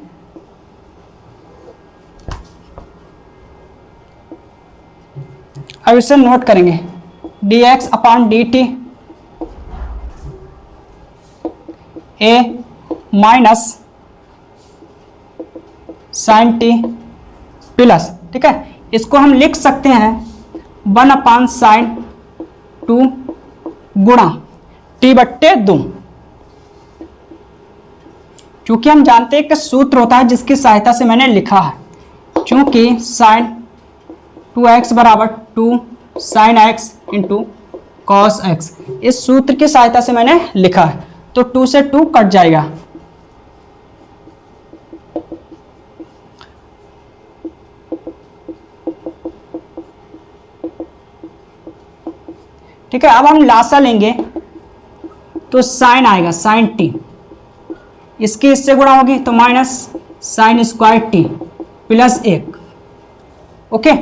अब इसे नोट करेंगे, dx upon dt a minus sine T plus, ठीक है, इसको हम लिख सकते हैं 1/sin 2 गुणा t/2, क्योंकि हम जानते हैं कि सूत्र होता है जिसकी सहायता से मैंने लिखा है, क्योंकि sin 2x बराबर 2 sin x into cos x, इस सूत्र की सहायता से मैंने लिखा है, तो 2 से 2 कट जाएगा। ठीक है, अब हम लासा लेंगे तो साइन आएगा साइन टी, इसकी इससे गुणा होगी तो minus sine square T plus 1। Okay,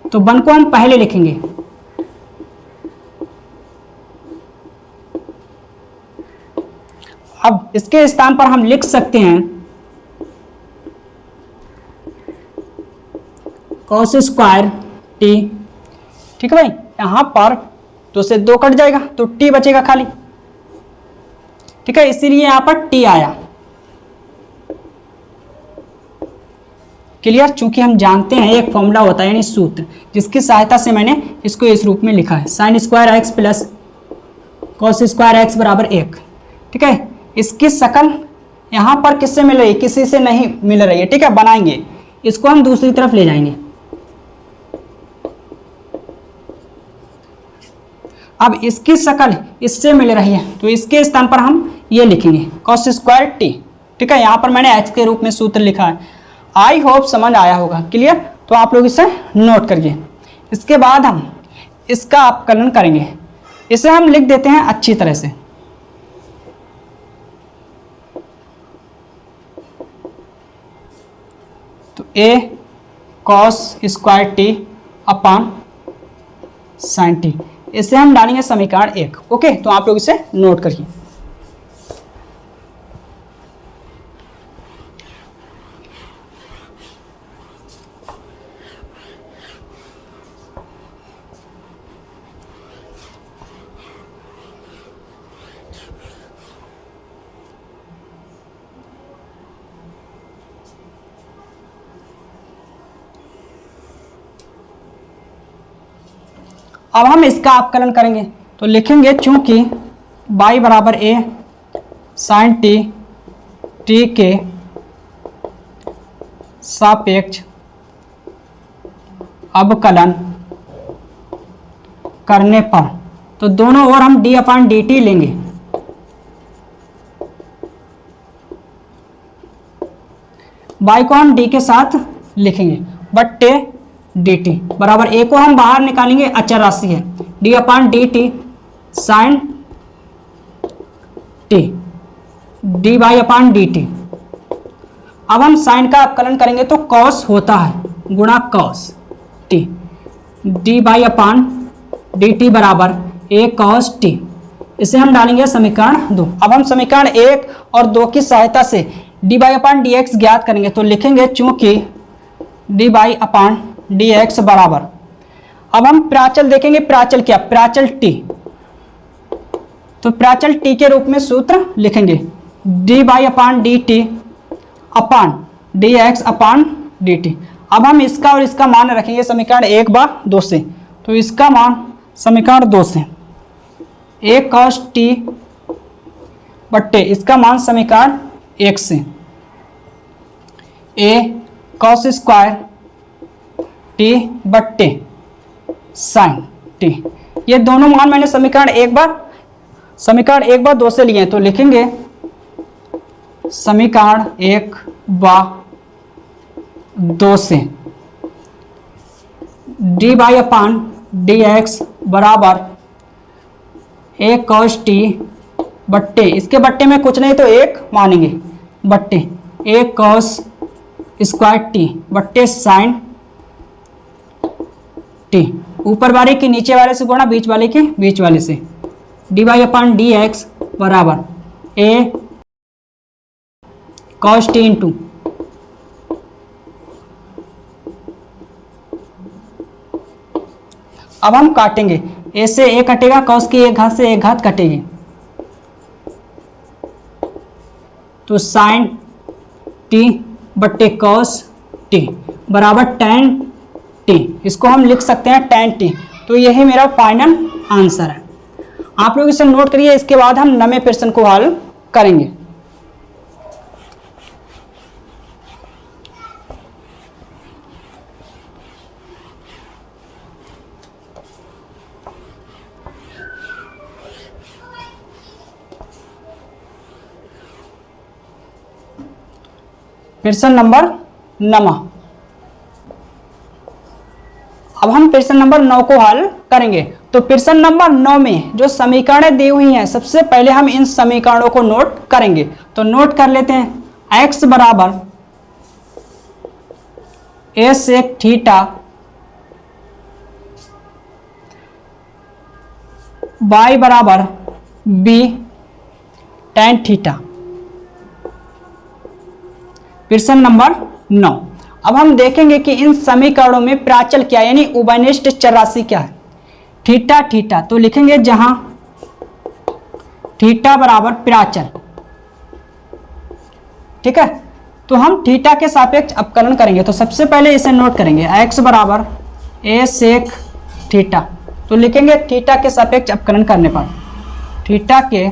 तो 1 को हम पहले लिखेंगे, अब इसके स्थान पर हम लिख सकते हैं कॉस स्क्वायर टी, ठीक है भाई। यहां पर 2 से 2 कट जाएगा तो टी बचेगा खाली, ठीक है, इसीलिए यहां पर टी आया। क्लियर, चूंकि हम जानते हैं एक फॉर्मूला होता है यानी सूत्र, जिसकी सहायता से मैंने इसको इस रूप में लिखा है, sine square x plus cos square x बराबर 1, ठीक है। इसकी शकल यहां पर किससे मिल रही है, किसी से नहीं मिल रही है, ठीक है, बनाएंगे इसको, हम दूसरी तरफ ले जाएंगे। अब इसकी शकल इससे मिल रही है तो इसके स्थान पर हम ये लिखेंगे कॉस स्क्वायर टी, ठीक है, यहां पर मैंने एच के रूप में सूत्र लिखा है। आई होप समझ आया होगा, क्लियर। तो आप लोग इसे नोट करिए। इसके बाद हम इसका अपकलन करेंगे, इसे हम लिख देते हैं अच्छी तरह से, तो A cos square T upon sine T, इसे हम डालेंगे समीकरण 1। ओके, तो आप लोग इसे नोट करिए। अब हम इसका अपकलन करेंगे तो लिखेंगे चूंकि y बराबर a साइन टी, टी के सापेक्ष अवकलन करने पर, तो दोनों ओर हम d अपान डी टी लेंगे, y को हम d के साथ लिखेंगे बट्टे डी टी बराबर a को हम बाहर निकालेंगे, अचर राशि है, d upon D T sine T D Y upon D T. अब हम साइन का अवकलन करेंगे तो कॉस होता है गुणा cos T, D Y upon D T बराबर ए कॉस टी। इसे हम डालेंगे समीकरण 2। अब हम समीकरण 1 और 2 की सहायता से D Y upon D x ज्ञात करेंगे तो लिखेंगे चूंकि D Y upon D X बराबर, अब हम प्राचल देखेंगे, प्राचल क्या, प्राचल टी, तो प्राचल टी के रूप में सूत्र लिखेंगे D Y upon D T upon D X upon D T. अब हम इसका और इसका मान रखेंगे समीकरण 1 व 2 से, तो इसका मान समीकरण 2 से ए कॉस टी बट्टे इसका मान समीकरण 1 से ए कॉस स्क्वायर टी बट्टे साइन टी। ये दोनों मान मैंने समीकरण 1 व 2 से लिए हैं, तो लिखेंगे समीकरण 1 व 2 से D Y upon D X बराबर ए कॉस टी बट्टे, इसके बट्टे में कुछ नहीं तो 1 मानेंगे, बट्टे ए कॉस स्क्वायर टी बट्टे साइन टी। ऊपर वाले की नीचे वाले से गुणा, बीच वाले की बीच वाले से, D Y upon D X बराबर ए कॉस टी इंटू अब हम काटेंगे, ए से ए कटेगा, कॉस की एक घात से एक घात कटेगी, तो साइन टी बट्टे कॉस टी बराबर टैन टी। इसको हम लिख सकते हैं टैन टी। तो यही मेरा फाइनल आंसर है। आप लोग इसे नोट करिए, इसके बाद हम नवे प्रश्न को हल करेंगे। प्रश्न नंबर 9। अब हम प्रश्न नंबर 9 को हल करेंगे। तो प्रश्न नंबर 9 में जो समीकरणें दी हुई हैं, सबसे पहले हम इन समीकरणों को नोट करेंगे। तो नोट कर लेते हैं, x बराबर a सेक थीटा, y बराबर b tan थीटा। प्रश्न नंबर 9। अब हम देखेंगे कि इन समीकरणों में प्राचल क्या यानी उभयनिष्ठ चरराशि क्या है। थीटा थीटा, तो लिखेंगे जहां थीटा बराबर प्राचल, ठीक है। तो हम थीटा के सापेक्ष अवकलन करेंगे। तो सबसे पहले इसे नोट करेंगे, x बराबर a सेक थीटा, तो लिखेंगे थीटा के सापेक्ष अवकलन करने पर, थीटा के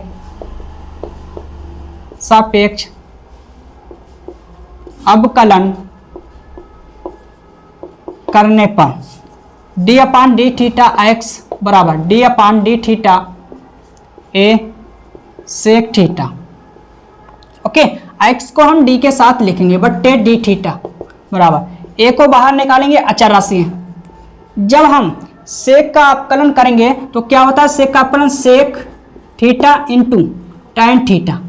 सापेक्ष अवकलन करने पर d upon D theta x बराबर d upon D theta a sec theta. Okay, x को हम d के साथ लिखेंगे बट्टे डी थीटा बराबर, a को बाहर निकालेंगे, अचर राशि है। जब हम सेक का अवकलन करेंगे तो क्या होता है, सेक का अवकलन sec theta into tan theta.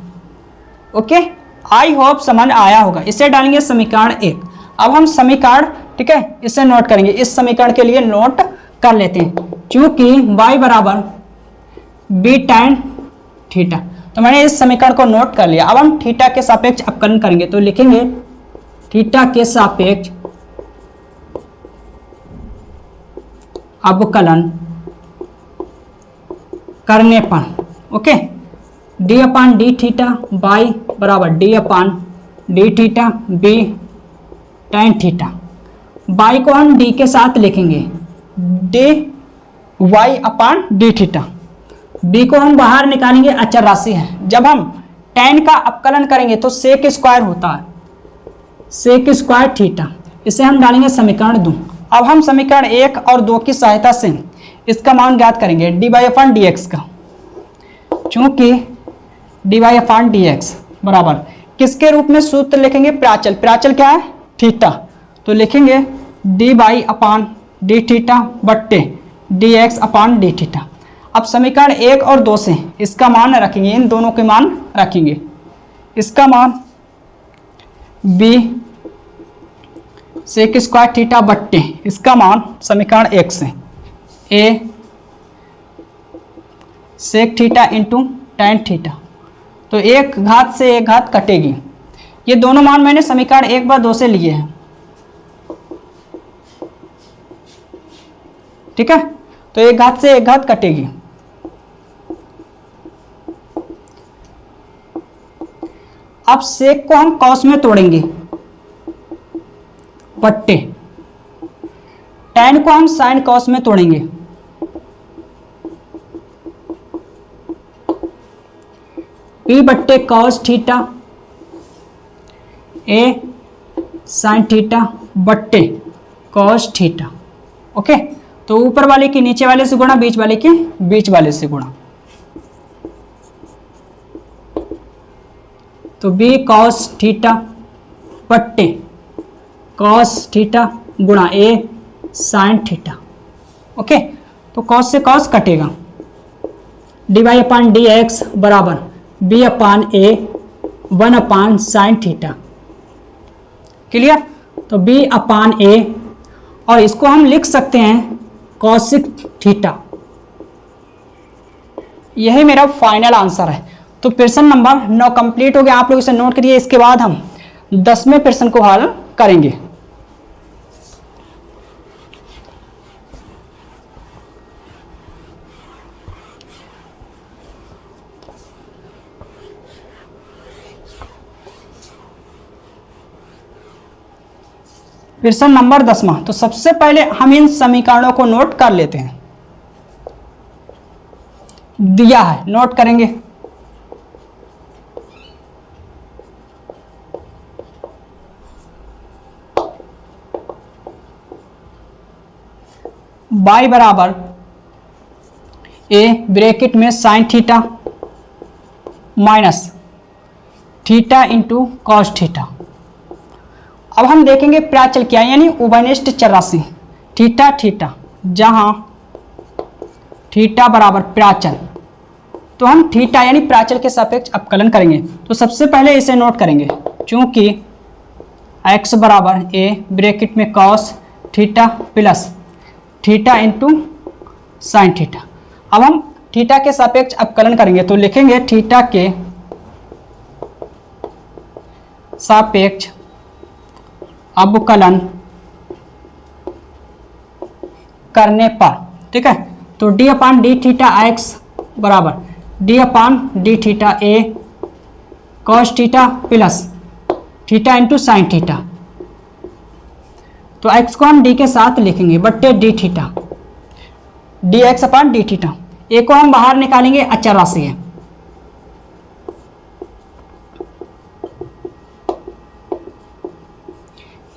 Okay, I hope समझ आया होगा। इसे डालेंगे समीकरण 1। अब हम समीकरण, ठीक है, इसे नोट करेंगे। इस समीकरण के लिए नोट कर लेते हैं, क्योंकि y बराबर b tan थीटा, तो मैंने इस समीकरण को नोट कर लिया। अब हम थीटा के सापेक्ष अवकलन करेंगे। तो लिखेंगे थीटा के सापेक्ष अवकलन करने पर, okay, d upon D theta y बराबर d upon D theta b tan theta. y को हम d के साथ लिखेंगे, d y upon D theta. b को हम बाहर निकालेंगे, अचर राशि है। जब हम tan का अवकलन करेंगे तो सेक स्क्वायर होता है, सेक स्क्वायर थीटा। इसे हम डालेंगे समीकरण 2। अब हम समीकरण 1 और 2 की सहायता से इसका मान ज्ञात करेंगे, D Y upon D X का, चूंकि D Y upon D X बराबर किसके रूप में सूत्र लिखेंगे, प्राचल। प्राचल क्या है, थीटा, तो लिखेंगे D Y upon D theta बट्टे D X upon D theta. अब समीकरण 1 और 2 से इसका मान रखेंगे, इन दोनों के मान रखेंगे। इसका मान b सेक स्क्वायर थीटा बट्टे इसका मान समीकरण 1 से a sec theta into tan theta, तो एक घात से एक घात कटेगी। ये दोनों मान मैंने समीकरण 1/2 से लिए हैं, ठीक है। तो एक घात से एक घात कटेगी। अब सेक को हम कॉस में तोड़ेंगे बट्टे, tan को हम साइन कॉस में तोड़ेंगे, p बट्टे cos theta a sine theta बट्टे कॉस थीटा। ओके, तो ऊपर वाले की नीचे वाले से गुणा, बीच वाले की बीच वाले से गुणा, तो b कॉस थीटा बट्टे कॉस थीटा गुणा a साइन थीटा। ओके, तो कॉस से कॉस कटेगा, dy अपान डी एक्स बराबर b upon a 1 upon sine theta. Clear? तो b अपान a, और इसको हम लिख सकते हैं कॉसिक थीटा। यही मेरा फाइनल आंसर है। तो प्रश्न नंबर 9 कंप्लीट हो गया। आप लोग इसे नोट करिए। इसके बाद हम 10वें प्रश्न को हल करेंगे। प्रश्न नंबर 10वां। तो सबसे पहले हम इन समीकरणों को नोट कर लेते हैं। दिया है, नोट करेंगे। y बराबर a ब्रैकेट में sign theta minus theta into cos theta. अब हम देखेंगे प्राचल क्या है, यानी उभयनिष्ठ चर राशि थीटा थीटा, जहां थीटा बराबर प्राचल, तो हम थीटा यानी प्राचल के सापेक्ष अपकलन करेंगे। तो सबसे पहले इसे नोट करेंगे, चूंकि x बराबर a ब्रैकेट में cos theta plus theta into sine theta. अब हम थीटा के सापेक्ष अपकलन करेंगे, तो लिखेंगे थीटा के सापेक्ष अवकलन करने पर, ठीक है। तो d upon D theta x बराबर d upon D theta a cos theta plus theta into sine theta. तो x को हम d के साथ लिखेंगे बट्टे D theta D X upon D theta. a को हम बाहर निकालेंगे, अचर राशि है।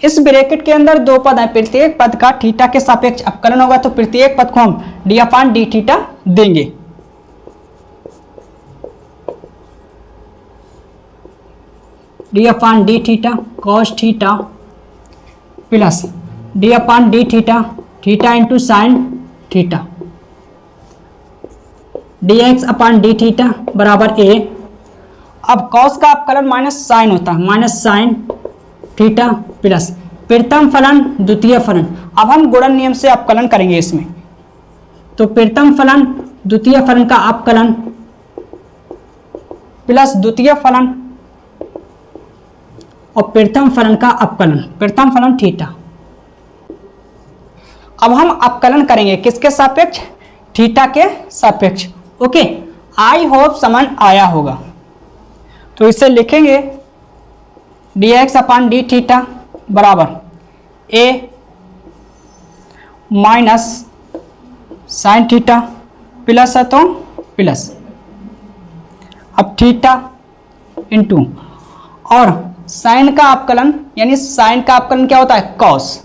इस ब्रैकेट के अंदर दो पद हैं, प्रत्येक पद का थीटा के सापेक्ष अपकलन होगा, तो प्रत्येक पद को हम डी अपान डी थीटा देंगे। D upon D theta cos theta plus D upon D theta theta into sine theta, D X upon D theta बराबर a। अब कॉस का अपकलन माइनस साइन होता है, माइनस साइन थीटा प्लस प्रथम फलन द्वितीय फलन। अब हम गुणन नियम से अपकलन करेंगे इसमें, तो प्रथम फलन द्वितीय फलन का अपकलन प्लस द्वितीय फलन और प्रथम फलन का अपकलन, प्रथम फलन थीटा। अब हम अपकलन करेंगे किसके सापेक्ष? थीटा के सापेक्ष। ओके, आई होप समझ आया होगा। तो इसे लिखेंगे D X upon D theta बराबर a minus sine theta plus है तो प्लस, अब थीटा इंटू, और साइन का अपकलन, यानी साइन का अपकलन क्या होता है? कॉस,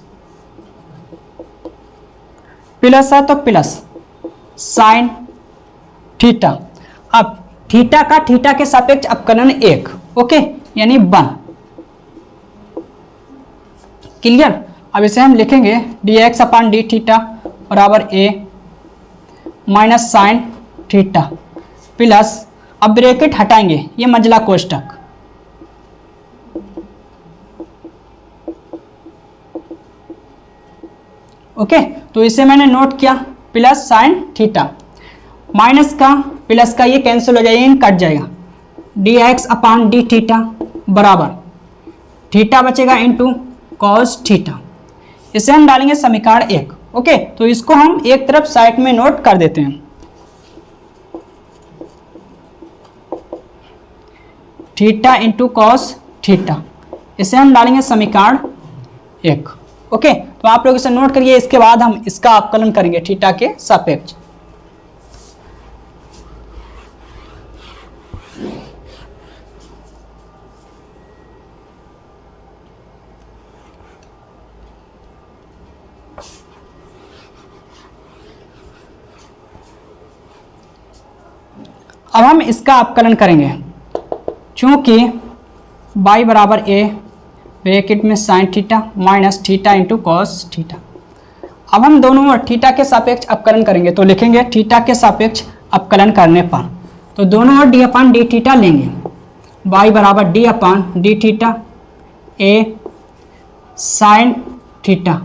प्लस है तो प्लस साइन थीटा। अब थीटा का थीटा के सापेक्ष अपकलन 1, ओके, यानी 1। क्लियर? अब इसे हम लिखेंगे D X upon D theta बराबर a minus sine theta plus, अब ब्रैकेट हटाएंगे, ये मंझला कोष्टक, ओके, तो इसे मैंने नोट किया, प्लस साइन थीटा, माइनस का प्लस का ये कैंसिल हो जाएगा, कट जाएगा, D X upon D theta बराबर थीटा बचेगा इंटू कॉस थीटा। इसे हम डालेंगे समीकरण 1। ओके, तो इसको हम एक तरफ साइड में नोट कर देते हैं, थीटा इंटू कॉस थीटा, इसे हम डालेंगे समीकरण 1। ओके, तो आप लोग इसे नोट करिए, इसके बाद हम इसका अवकलन करेंगे थीटा के सापेक्ष। अब हम इसका अवकलन करेंगे, चूंकि y बराबर a ब्रैकेट में sign theta minus theta into cos theta. अब हम दोनों थीटा के सापेक्ष अवकलन करेंगे, तो लिखेंगे थीटा के सापेक्ष अवकलन करने पर तो दोनों ओर डी अपान डी थीटा लेंगे, y बराबर D upon D theta a sign theta,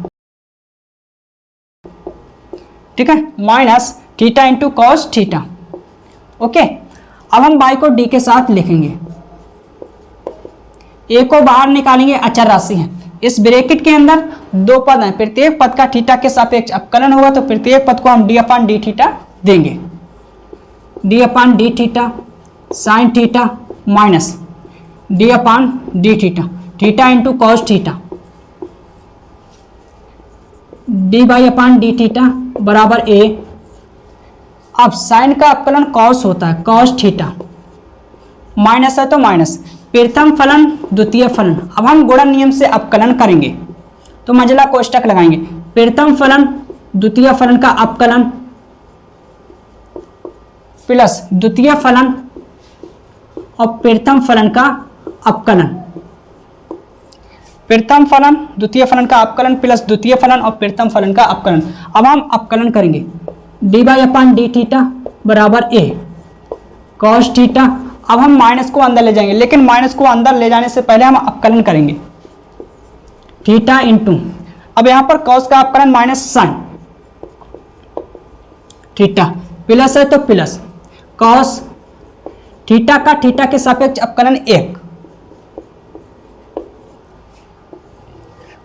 ठीक है, minus theta into cos theta. Okay, अब हम y को d के साथ लिखेंगे, a को बाहर निकालेंगे, अचर राशि है, इस ब्रैकेट के अंदर दो पद हैं, प्रत्येक पद का थीटा के सापेक्ष अवकलन होगा, तो प्रत्येक पद को हम डी अपान डी थीटा देंगे, D upon D theta sine theta minus D upon D theta, theta into cos theta, D by upon D theta बराबर a। अब साइन का अवकलन कॉस होता है, कॉस थीटा, माइनस है तो माइनस, प्रथम फलन द्वितीय फलन। अब हम गुणन नियम से अवकलन करेंगे, तो मंझला कोष्टक लगाएंगे, प्रथम फलन द्वितीय फलन का अवकलन प्लस द्वितीय फलन और प्रथम फलन का अवकलन, प्रथम फलन द्वितीय फलन का अवकलन प्लस द्वितीय फलन और प्रथम फलन का अवकलन। अब हम अवकलन करेंगे, D by upon D theta बराबर a कॉस थीटा। अब हम माइनस को अंदर ले जाएंगे, लेकिन माइनस को अंदर ले जाने से पहले हम अवकलन करेंगे, थीटा इंटू, अब यहां पर कॉस का अवकलन माइनस साइन थीटा, प्लस है तो प्लस कॉस थीटा का थीटा के सापेक्ष अवकलन 1।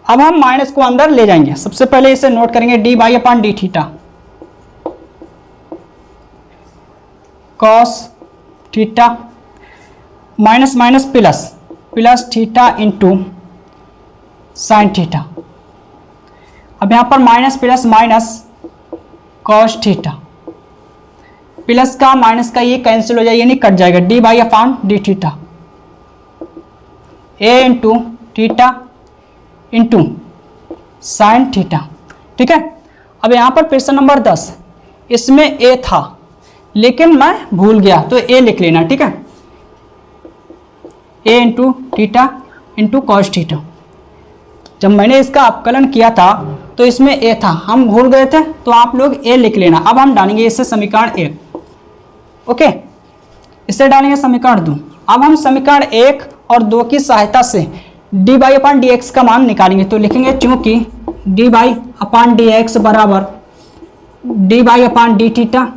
अब हम माइनस को अंदर ले जाएंगे, सबसे पहले इसे नोट करेंगे, D by upon D theta cos theta minus minus plus plus theta into sine theta. अब यहां पर minus plus minus cos theta, plus का माइनस का ये कैंसिल हो जाएगा, यानी कट जाएगा, D by upon D theta A into theta into sine theta, ठीक है। अब यहां पर प्रश्न नंबर 10, इसमें ए था लेकिन मैं भूल गया, तो ए लिख लेना, ठीक है, A into theta into cos theta. जब मैंने इसका अवकलन किया था तो इसमें ए था, हम भूल गए थे, तो आप लोग ए लिख लेना। अब हम डालेंगे इससे समीकरण 1, ओके, इससे डालेंगे समीकरण 2। अब हम समीकरण 1 और 2 की सहायता से D by upon D X का मान निकालेंगे, तो लिखेंगे चूंकि D by upon D X बराबर D by upon D theta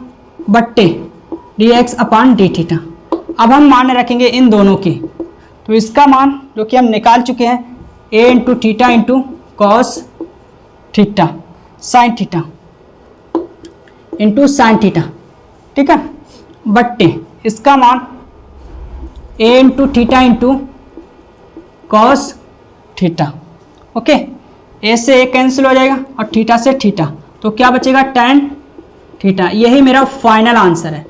बट्टे D X upon D theta. अब हम मान रखेंगे इन दोनों की, तो इसका मान जो कि हम निकाल चुके हैं, A into theta into cos theta sine theta into sine theta, ठीक है, बट्टे इसका मान A into theta into cos theta. Okay, A से ए कैंसिल हो जाएगा और थीटा से थीटा, तो क्या बचेगा, tan थीटा। यही मेरा फाइनल आंसर है।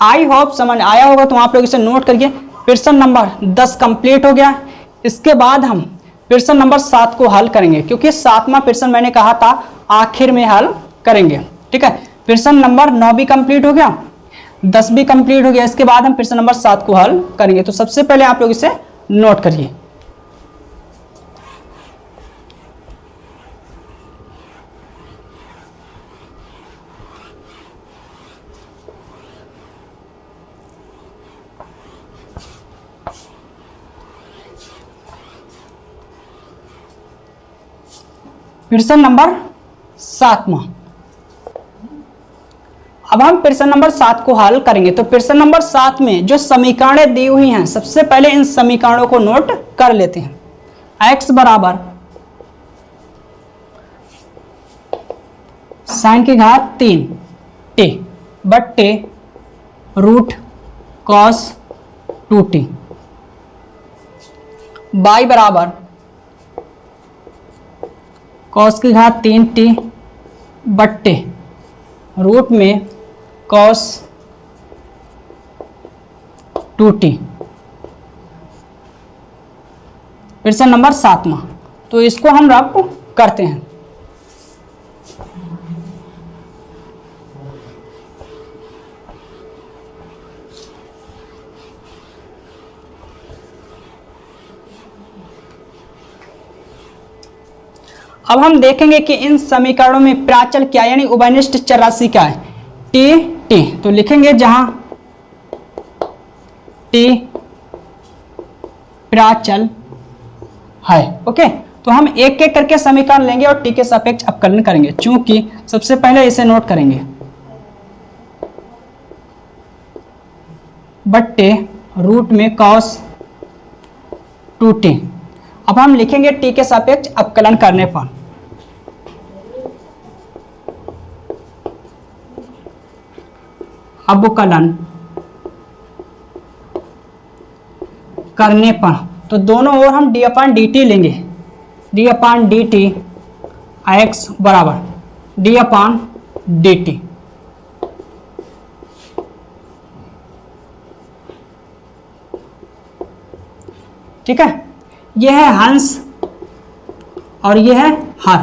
आई होप समझ आया होगा, तो आप लोग इसे नोट करिए। प्रश्न नंबर 10 कंप्लीट हो गया। इसके बाद हम प्रश्न नंबर 7 को हल करेंगे, क्योंकि 7वां प्रश्न मैंने कहा था आखिर में हल करेंगे, ठीक है। प्रश्न नंबर 9 भी कंप्लीट हो गया, 10 भी कंप्लीट हो गया। इसके बाद हम प्रश्न नंबर 7 को हल करेंगे। तो सबसे पहले आप लोग इसे नोट करिए। प्रश्न नंबर 7वां। अब हम प्रश्न नंबर 7 को हल करेंगे। तो प्रश्न नंबर 7 में जो समीकरणें दी हुई हैं, सबसे पहले इन समीकरणों को नोट कर लेते हैं। x बराबर sin की घात 3 t बट्टे रूट cos 2t, y बराबर cos की घात 3t बट्टे रूट में cos 2t। प्रश्न नंबर 7वां। तो इसको हम रब करते हैं। अब हम देखेंगे कि इन समीकरणों में प्राचल क्या यानी उभयनिष्ठ चर राशि क्या है, टी। तो लिखेंगे जहां टी प्राचल है। ओके, तो हम एक एक करके समीकरण लेंगे और टी के सापेक्ष अवकलन करेंगे। चूंकि सबसे पहले इसे नोट करेंगे, बट्टे रूट में cos 2t। अब हम लिखेंगे टी के सापेक्ष अवकलन करने पर अवकलन करने पर, तो दोनों ओर हम d/dt लेंगे। d/dt x बराबर d/dt। ठीक है, यह है हंस और यह है हर।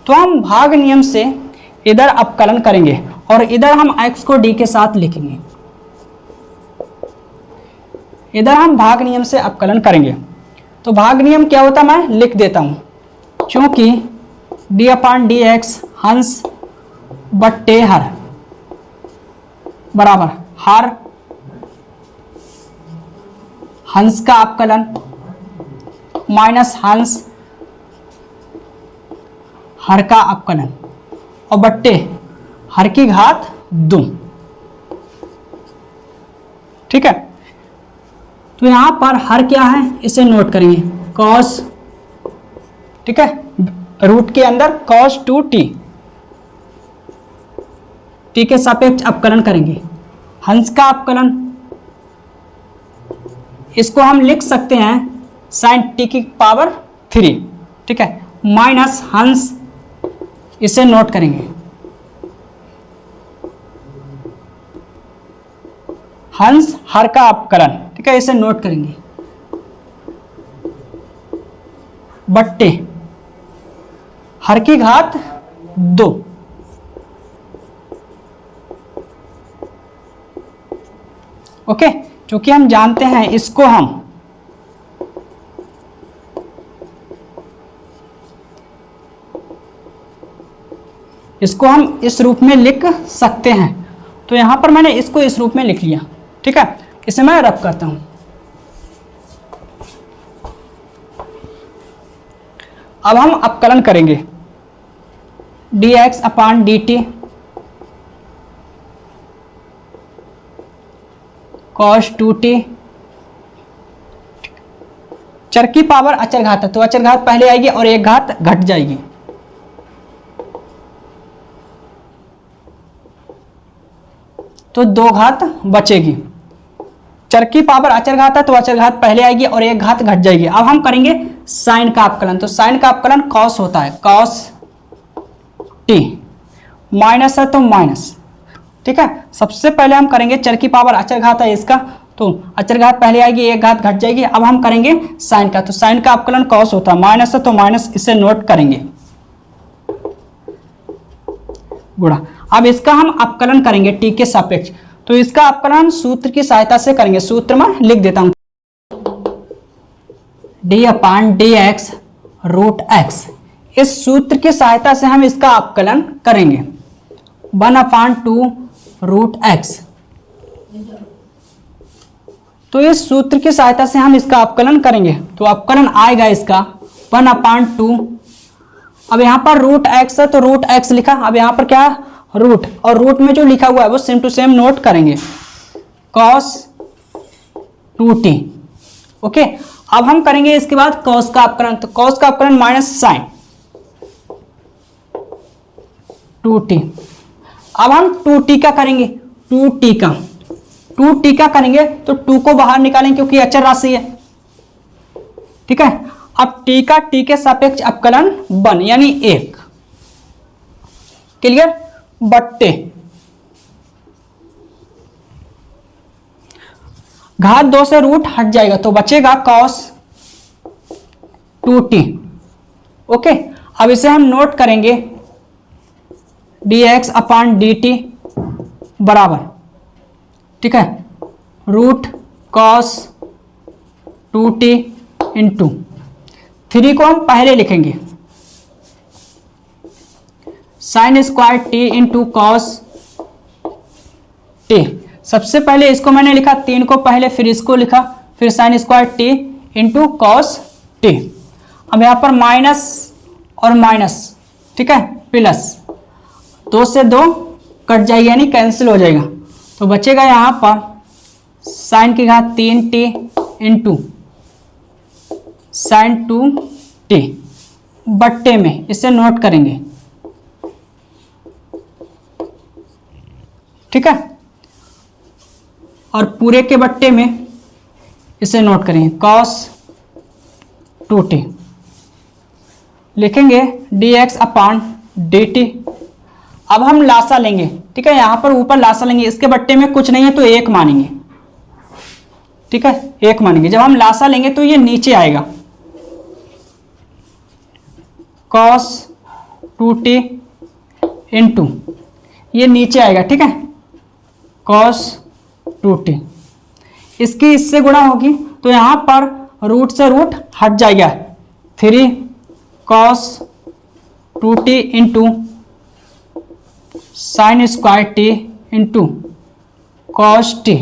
तो हम भाग नियम से इधर अवकलन करेंगे और इधर हम x को d के साथ लिखेंगे। इधर हम भाग नियम से अवकलन करेंगे। तो भाग नियम क्या होता है, मैं लिख देता हूं। क्योंकि d/dx हंस बट्टे हर बराबर हर हंस का अवकलन माइनस हंस हर का अवकलन और बट्टे हर की घात 2। ठीक है, तो यहां पर हर क्या है इसे नोट करेंगे, cos। ठीक है, रूट के अंदर cos 2t, t के सापेक्ष अवकलन करेंगे। हंस का अवकलन इसको हम लिख सकते हैं sin t की पावर 3। ठीक है, माइनस हंस इसे नोट करेंगे, हंस हर का अवकलन। ठीक है, इसे नोट करेंगे बट्टे हर की घात 2। ओके, क्योंकि हम जानते हैं इसको हम इस रूप में लिख सकते हैं। तो यहां पर मैंने इसको इस रूप में लिख लिया। ठीक है, इसे मैं रब करता हूं। अब हम अवकलन करेंगे dx/dt cos 2t। चर की पावर अचर घात है, तो अचर घात पहले आएगी और एक घात घट जाएगी। तो 2 घात बचेगी। चर की पावर अचर घात है तो अचर घात पहले आएगी और एक घात घट जाएगी। अब हम करेंगे साइन का अवकलन। तो साइन का अवकलन cos होता है, cos t। माइनस है तो माइनस। ठीक है, सबसे पहले हम करेंगे चर की पावर अचर घात है इसका, तो अचर घात पहले आएगी एक घात घट जाएगी। अब हम करेंगे साइन का, तो साइन का अवकलन cos होता है, माइनस है तो माइनस, इसे नोट करेंगे गुणा। अब इसका हम अवकलन करेंगे t के सापेक्ष। तो इसका अवकलन सूत्र की सहायता से करेंगे। सूत्र में लिख देता हूं, d/dx रूट x। इस सूत्र की सहायता से हम इसका अवकलन करेंगे 1/2 रूट x। तो इस सूत्र की सहायता से हम इसका अवकलन करेंगे। तो अवकलन आएगा इसका 1/2 अब यहाँ पर रूट एक्स है तो रूट एक्स लिखा, अब यहाँ पर क्या रूट, और रूट में जो लिखा हुआ है वो सेम टू सेम नोट करेंगे, कॉस 2t। ओके, अब हम करेंगे इसके बाद कॉस का अपकरण, तो कॉस का अपकरण माइनस साइन 2t। अब हम 2t का करेंगे, 2t का करेंगे तो 2 को बाहर निकालेंगे क्योंकि अचर राशि है, ठीक है। अब t का t के सापेक्ष अपकलन 1 यानी 1, क्लियर, बट्टे घात 2 से रूट हट जाएगा तो बचेगा cos 2t। ओके, अब इसे हम नोट करेंगे dx अपान dt बराबर, ठीक है, रूट cos 2t इंटू 3 को हम पहले लिखेंगे sine square t into cos t। सबसे पहले इसको मैंने लिखा 3 को पहले, फिर इसको लिखा, फिर sine square t into cos t। अब यहाँ पर माइनस और माइनस, ठीक है, प्लस 2 से 2 कट जाएगा यानी कैंसिल हो जाएगा, तो बचेगा यहाँ पर साइन की घात 3t इंटू साइन 2t बट्टे में, इसे नोट करेंगे, ठीक है, और पूरे के बट्टे में इसे नोट करेंगे cos 2t, लिखेंगे dx अपान dt। अब हम लासा लेंगे, ठीक है, यहां पर ऊपर लासा लेंगे, इसके बट्टे में कुछ नहीं है तो 1 मानेंगे, ठीक है, 1 मानेंगे। जब हम लासा लेंगे तो ये नीचे आएगा cos 2t इंटू, ये नीचे आएगा, ठीक है, cos 2t, इसकी इससे गुणा होगी तो यहां पर रूट से रूट हट जाएगा, 3 cos 2t into sine square t into cos t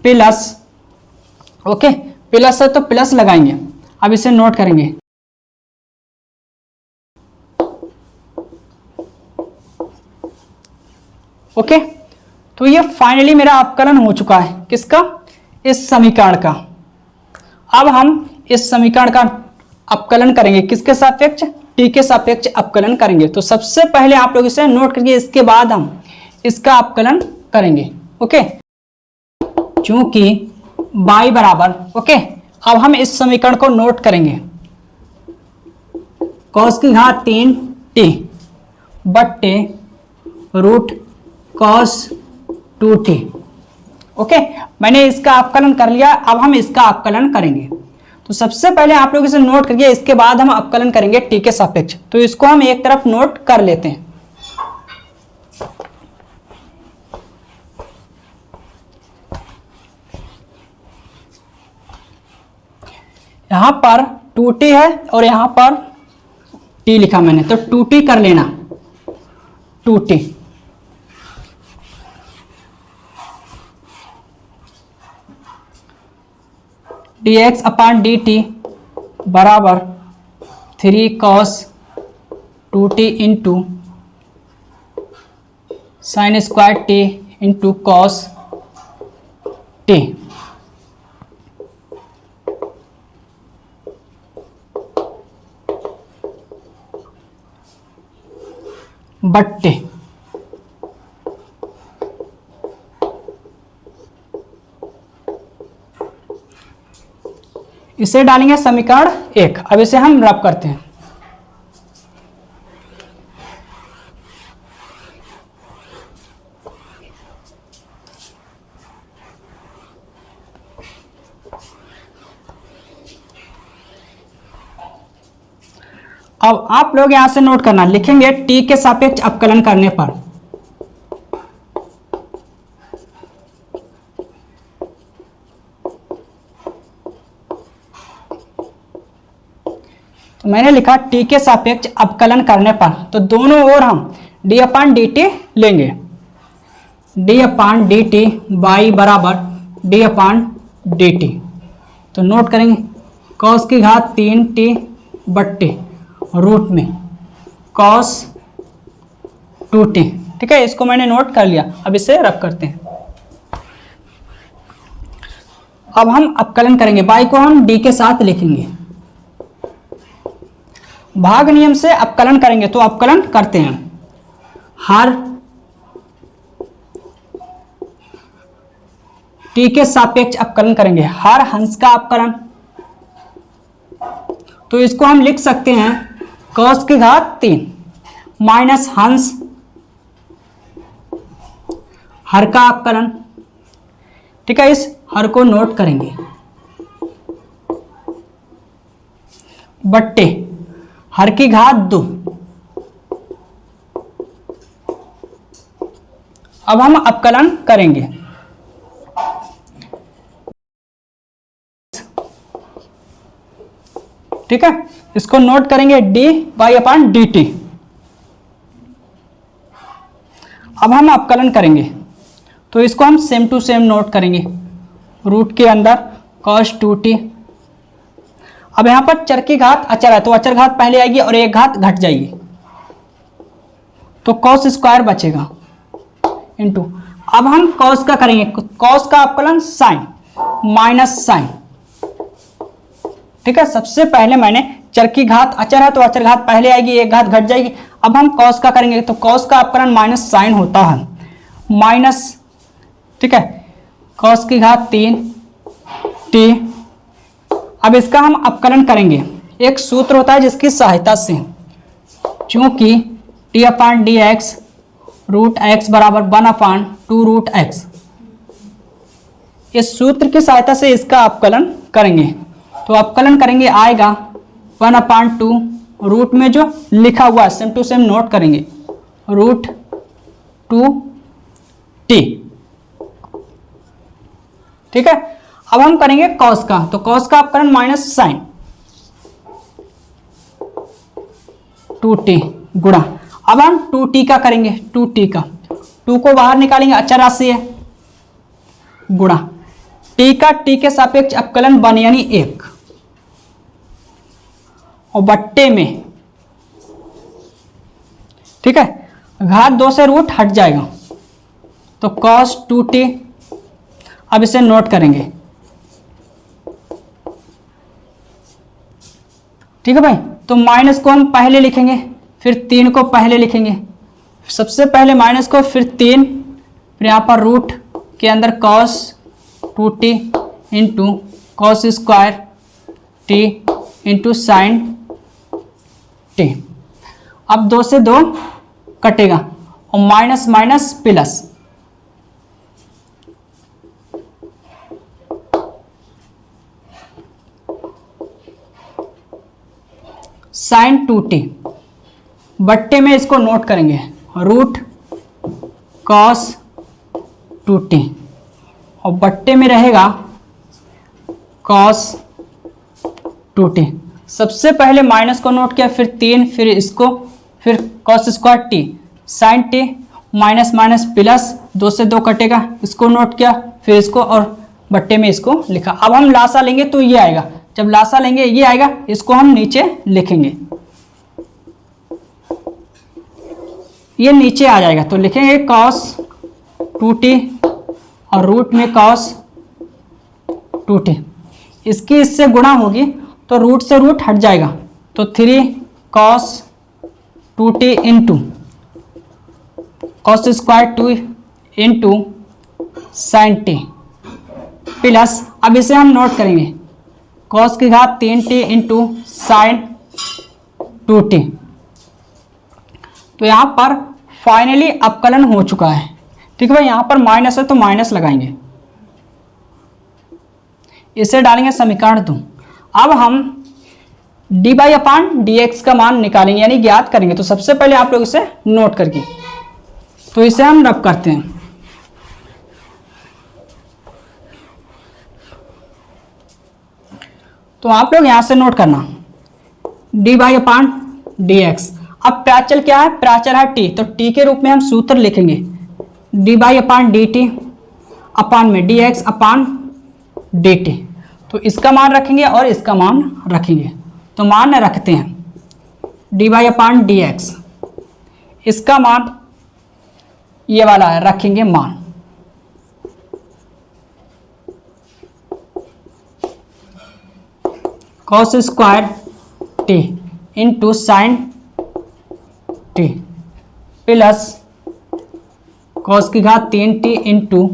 plus, okay, plus है तो प्लस लगाएंगे। अब इसे नोट करेंगे, ओके, तो ये फाइनली मेरा अपकलन हो चुका है, किसका, इस समीकरण का। अब हम इस समीकरण का अपकलन करेंगे, किसके सापेक्ष, t के सापेक्ष अपकलन करेंगे। तो सबसे पहले आप लोग इसे नोट करिए, इसके बाद हम इसका अपकलन करेंगे, ओके, चूंकि y बराबर, ओके, अब हम इस समीकरण को नोट करेंगे, cos की घात 3t बट्टे रूट cos 2t। ओके, मैंने इसका अपकलन कर लिया, अब हम इसका अपकलन करेंगे। तो सबसे पहले आप लोग इसे नोट करिए, इसके बाद हम अपकलन करेंगे t के सापेक्ष। तो इसको हम एक तरफ नोट कर लेते हैं, यहां पर 2t है और यहां पर t लिखा मैंने, तो 2t कर लेना, 2t dx अपान dt बराबर 3 cos 2t into sine square t into cos t बट्टे इसे डालेंगे समीकरण 1। अब इसे हम रब करते हैं, अब आप लोग यहां से नोट करना, लिखेंगे t के सापेक्ष अपकलन करने पर तो मैंने लिखा t के सापेक्ष अपकलन करने पर, तो दोनों ओर हम d अपान dt लेंगे, d अपान dt y बराबर d अपान dt। तो नोट करेंगे cos की घात 3t बट्टे रूट में cos 2t। ठीक है, इसको मैंने नोट कर लिया। अब इसे रब करते हैं। अब हम अपकलन करेंगे, y को हम d के साथ लिखेंगे। भाग नियम से अपकलन करेंगे, तो अपकलन करते हैं। हर t के सापेक्ष अपकलन करेंगे, हर हंस का अपकलन। तो इसको हम लिख सकते हैं cos की घात 3 माइनस हंस हर का अपकलन। ठीक है, इस हर को नोट करेंगे, बट्टे हर की घात 2। अब हम अपकलन करेंगे। ठीक है, इसको नोट करेंगे dy/dt। अब हम अपकलन करेंगे, तो इसको हम सेम टू सेम नोट करेंगे। रूट के अंदर cos 2t। अब यहां पर चर की घात अचर है, तो अचर घात पहले आएगी और एक घात घट जाएगी, तो cos स्क्वायर बचेगा इनटू। अब हम cos का करेंगे, cos का अपकलन साइन माइनस साइन। ठीक है, सबसे पहले मैंने चर की घात अचर है, तो अचर घात पहले आएगी, एक घात घट जाएगी। अब हम cos का करेंगे, तो cos का अपकलन माइनस साइन होता है, माइनस। ठीक है, cos की घात 3t। अब इसका हम अपकलन करेंगे। एक सूत्र होता है जिसकी सहायता से, चूंकि t/dx रूट x बराबर 1/2 रूट x, इस सूत्र की सहायता से इसका अपकलन करेंगे। तो अपकलन करेंगे, आएगा 1/2 रूट में जो लिखा हुआ है सेम टू सेम नोट करेंगे, रूट 2t। ठीक है, अब हम करेंगे cos का, तो cos का अपकलन माइनस साइन 2t गुणा। अब हम 2t का करेंगे, 2t का 2 को बाहर निकालेंगे, अचर राशि है, गुणा t का t के सापेक्ष अपकलन 1 यानी 1, और बट्टे में। ठीक है, घात 2 से रूट हट जाएगा, तो cos 2t। अब इसे नोट करेंगे। ठीक है भाई, तो माइनस को हम पहले लिखेंगे, फिर 3 को पहले लिखेंगे। सबसे पहले माइनस को, फिर 3, फिर यहाँ पर रूट के अंदर cos 2t into cos square t into sine t। अब 2 से 2 कटेगा और minus minus plus, sign 2t। बट्टे में इसको नोट करेंगे, रूट cos 2t, और बट्टे में रहेगा cos 2t। सबसे पहले माइनस को नोट किया, फिर 3, फिर इसको, फिर cos square t sine t, minus minus plus, 2 से 2 कटेगा, इसको नोट किया, फिर इसको, और बट्टे में इसको लिखा। अब हम लासा लेंगे तो ये आएगा, जब लासा लेंगे ये आएगा, इसको हम नीचे लिखेंगे, ये नीचे आ जाएगा, तो लिखेंगे cos 2t और रूट में cos 2t। इसकी इससे गुणा होगी तो रूट से रूट हट जाएगा, तो 3 cos 2t into cos square 2 into sine t plus. अब इसे हम नोट करेंगे, cos की घात 3t इंटू साइन 2t। तो यहाँ पर फाइनली अपकलन हो चुका है। ठीक है भाई, यहाँ पर माइनस है तो माइनस लगाएंगे, इसे डालेंगे समीकरण 2। अब हम dy/dx का मान निकालेंगे, यानी ज्ञात करेंगे। तो सबसे पहले आप लोग इसे नोट करके, तो इसे हम रब करते हैं। तो आप लोग यहां से नोट करना dy/dx। अब प्राचल क्या है, प्राचल है t, तो t के रूप में हम सूत्र लिखेंगे dy/dt अपान में dx/dt। तो इसका मान रखेंगे और इसका मान रखेंगे, तो मान रखते हैं dy अपान dx, इसका मान ये वाला है, रखेंगे मान cos square t into sine t plus cos की घात 3t इंटू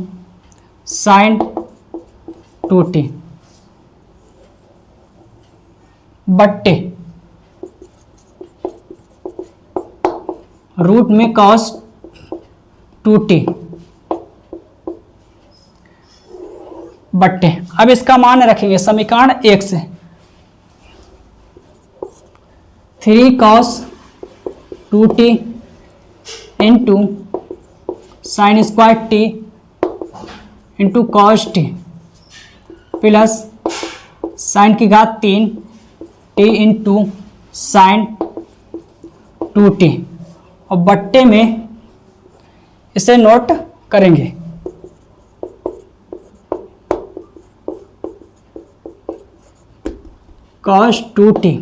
साइन 2t बट्टे रूट में cos 2t बट्टे। अब इसका मान रखेंगे समीकरण 1 से 3 cos 2t into sine square t into cos T plus sign की घात 3 t इंटू साइन 2t और बट्टे में इसे नोट करेंगे। cos 2t,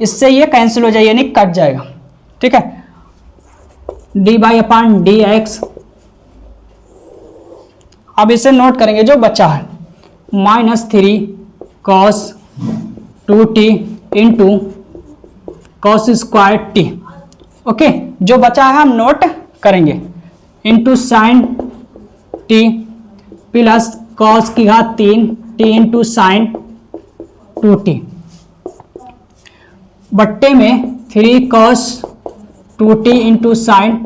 इससे ये कैंसिल हो जाएगा यानी कट जाएगा, ठीक है। dy अपान dx, अब इसे नोट करेंगे जो बचा है -3 cos 2t into cos square T, okay. जो बचा है हम नोट करेंगे into sine T plus cos की घात 3 t इंटू साइन 2t बट्टे में 3 cos 2t into sine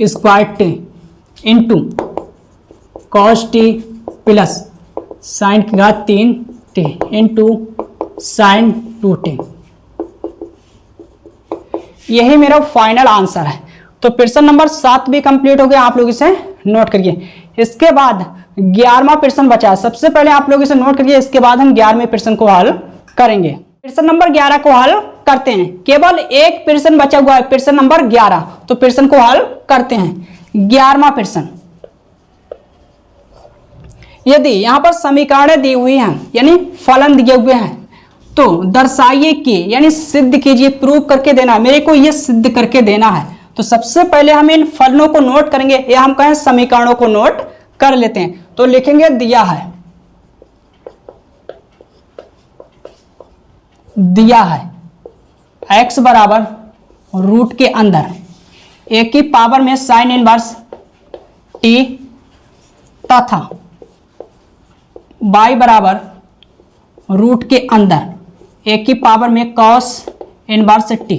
square T into cos T plus sign की घात 3t इंटू साइन 2t। यही मेरा फाइनल आंसर है। तो प्रश्न नंबर 7 भी कंप्लीट हो गया, आप लोग इसे नोट करिए। इसके बाद 11वां प्रश्न बचा है, सबसे पहले आप लोग इसे नोट करिए, इसके बाद हम 11वें प्रश्न को हल करेंगे। प्रश्न नंबर 11 को हल करते हैं, केवल एक प्रश्न बचा हुआ है, प्रश्न नंबर 11। तो प्रश्न को हल करते हैं। 11वां प्रश्न, यदि यहां पर समीकरण दी हुई हैं यानी फलन दिए हुए हैं तो दर्शाइए कि यानी सिद्ध कीजिए, प्रूव करके देना, मेरे को ये सिद्ध करके देना है। तो सबसे पहले हम इन फलनों को नोट करेंगे या हम कहें समीकरणों को नोट कर लेते हैं। तो लिखेंगे दिया है x बराबर रूट के अंदर a की पावर में साइन इनवर्स t तथा y बराबर रूट के अंदर a की पावर में cos इनवर्स t,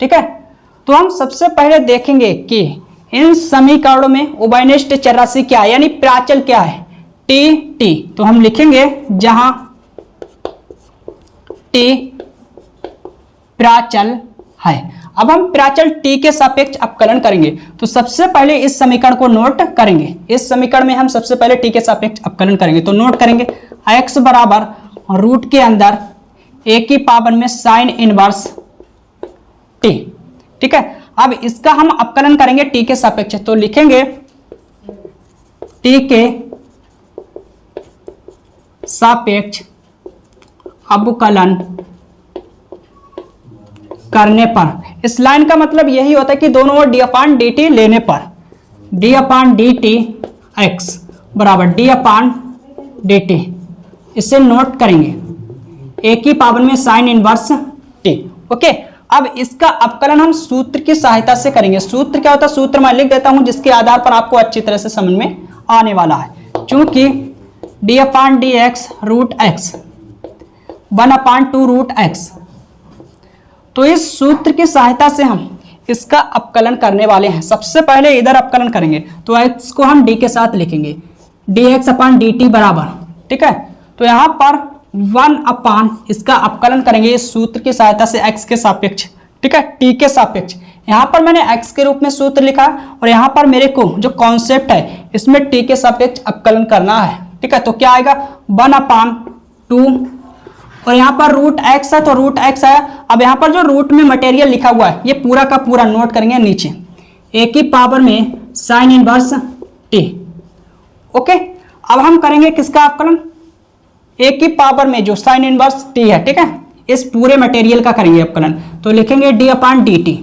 ठीक है। तो हम सबसे पहले देखेंगे कि इन समीकरणों में उभयनिष्ठ चरराशि क्या है यानी प्राचल क्या है, t। तो हम लिखेंगे जहां t प्राचल है। अब हम प्राचल t के सापेक्ष अपकलन करेंगे। तो सबसे पहले इस समीकरण को नोट करेंगे, इस समीकरण में हम सबसे पहले t के सापेक्ष अपकलन करेंगे। तो नोट करेंगे x बराबर रूट के अंदर a की पावर में साइन इनवर्स t, ठीक है। अब इसका हम अपकलन करेंगे t के सापेक्ष। तो लिखेंगे t के सापेक्ष अवकलन करने पर, इस लाइन का मतलब यही होता है कि दोनों ओर d अपान dt लेने पर d अपान dt x बराबर d अपान dt, इसे नोट करेंगे a की पावर में साइन इनवर्स t, ओके। अब इसका अपकलन हम सूत्र की सहायता से करेंगे। सूत्र क्या होता है, सूत्र मैं लिख देता हूं जिसके आधार पर आपको अच्छी तरह से समझ में आने वाला है। चूंकि d upon dx root x 1/2 root x, तो इस सूत्र की सहायता से हम इसका अपकलन करने वाले हैं। सबसे पहले इधर अपकलन करेंगे तो x को हम d के साथ लिखेंगे dx अपान dt बराबर, ठीक है। तो यहां पर 1 अपान इसका अपकलन करेंगे इस सूत्र की सहायता से x के सापेक्ष, ठीक है, t के सापेक्ष। यहां पर मैंने x के रूप में सूत्र लिखा और यहां पर मेरे को जो कॉन्सेप्ट है इसमें t के सापेक्ष अपकलन करना है, ठीक है। तो क्या आएगा 1/2 और यहाँ पर रूट x है तो रूट x आया। अब यहाँ पर जो रूट में मटेरियल लिखा हुआ है ये पूरा का पूरा नोट करेंगे नीचे, a की पावर में साइन इनवर्स t, ओके। अब हम करेंगे किसका अपकलन, a की पावर में जो साइन इनवर्स t है, ठीक है, इस पूरे मटेरियल का करेंगे अपकलन, तो लिखेंगे D upon D T.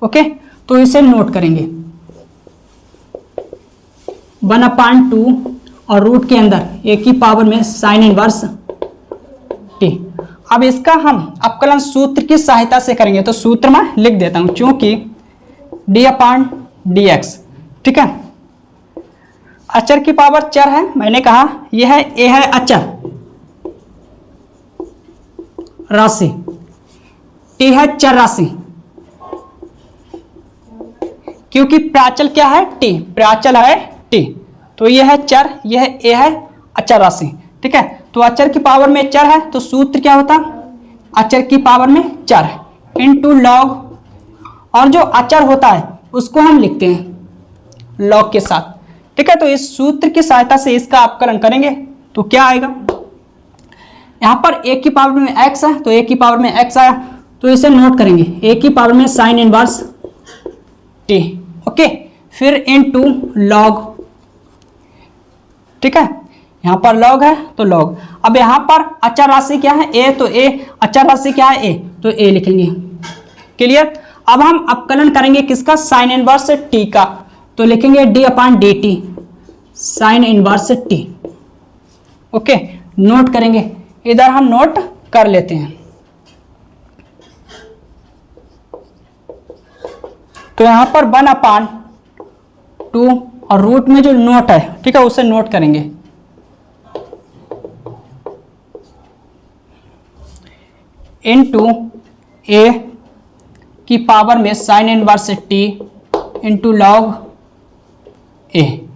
Okay, तो इसे नोट करेंगे 1/2 और रूट के अंदर ए की पावर में साइन इनवर्स टी। अब इसका हम अपकलन सूत्र की सहायता से करेंगे, तो सूत्र मैं लिख देता हूं, चूंकि डी अपॉन डी एक्स, ठीक है, अचर की पावर चर है, मैंने कहा यह है ए है अचर राशि, टी है चर राशि, क्योंकि प्राचल क्या है टी, प्राचल है टी, तो यह है चर, यह ए है अचर राशि, ठीक है। तो अचर की पावर में चर है, तो सूत्र क्या होता, अचर की पावर में चर इनटू लॉग, और जो अचर होता है उसको हम लिखते हैं लॉग के साथ, ठीक है। तो इस सूत्र की सहायता से इसका अपकलन करेंगे तो क्या आएगा, यहां पर ए की पावर में एक्स है, तो ए की पावर में एक्स आया, तो इसे नोट करेंगे ए की पावर में साइन इनवर्स टी, ओके, फिर इनटू लॉग, ठीक है, यहां पर लॉग है तो लॉग। अब यहां पर अचर राशि क्या है ए, तो ए, अचर राशि क्या है ए, तो ए लिखेंगे, क्लियर। अब हम अपकलन करेंगे किसका, साइन इनवर्स टी का, तो लिखेंगे D upon D T sign inverse T, okay, note करेंगे, इधर हम नोट कर लेते हैं। तो यहां पर 1/2 और रूट में जो नोट है, ठीक है, उसे नोट करेंगे, इनटू ए की पावर में sine inverse T into log A,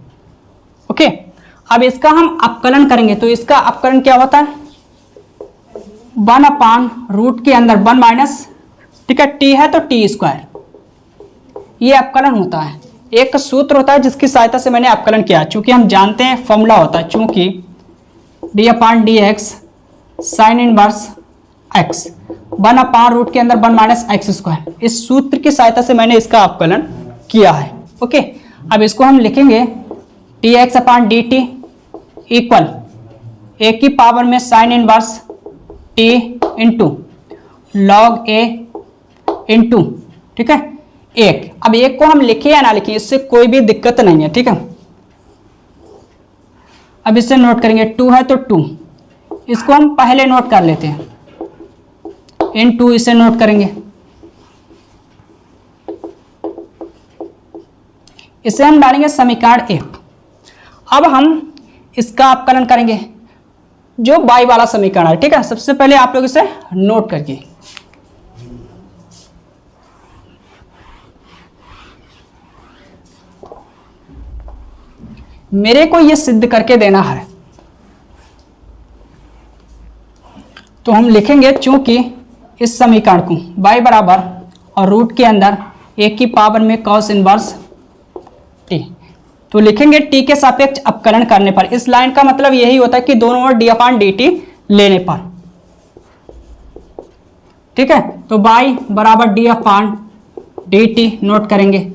okay. अब इसका हम अपकलन करेंगे, तो इसका अपकलन क्या होता है, 1/रूट के अंदर 1 माइनस, ठीक है, टी है तो टी स्क्वायर, ये अपकलन होता है। एक सूत्र होता है जिसकी सहायता से मैंने अपकलन किया, चूंकि हम जानते हैं फॉर्मूला होता है, चूंकि D upon D X sine inverse X 1/रूट के अंदर 1 माइनस एक्स स्क्वायर, इस सूत्र की सहायता से मैंने इसका अपकलन किया है, ओके। अब इसको हम लिखेंगे D X upon D T equal A की पावर में sine inverse T into log A into, ठीक है, एक। अब एक को हम लिखे या ना लिखें इससे कोई भी दिक्कत नहीं है, ठीक है। अब इसे नोट करेंगे, 2 है तो 2, इसको हम पहले नोट कर लेते हैं, इन 2 इसे नोट करेंगे, इसे हम डालेंगे समीकरण 1। अब हम इसका अपकलन करेंगे जो बाई वाला समीकरण है, ठीक है। सबसे पहले आप लोग इसे नोट करके, मेरे को यह सिद्ध करके देना है, तो हम लिखेंगे चूंकि इस समीकरण को y बराबर और रूट के अंदर a की पावर में cos इनवर्स t, तो लिखेंगे t के सापेक्ष अपकलन करने पर। इस लाइन का मतलब यही होता है कि दोनों ओर d अपॉन dt लेने पर, ठीक है। तो y बराबर d अपॉन dt नोट करेंगे,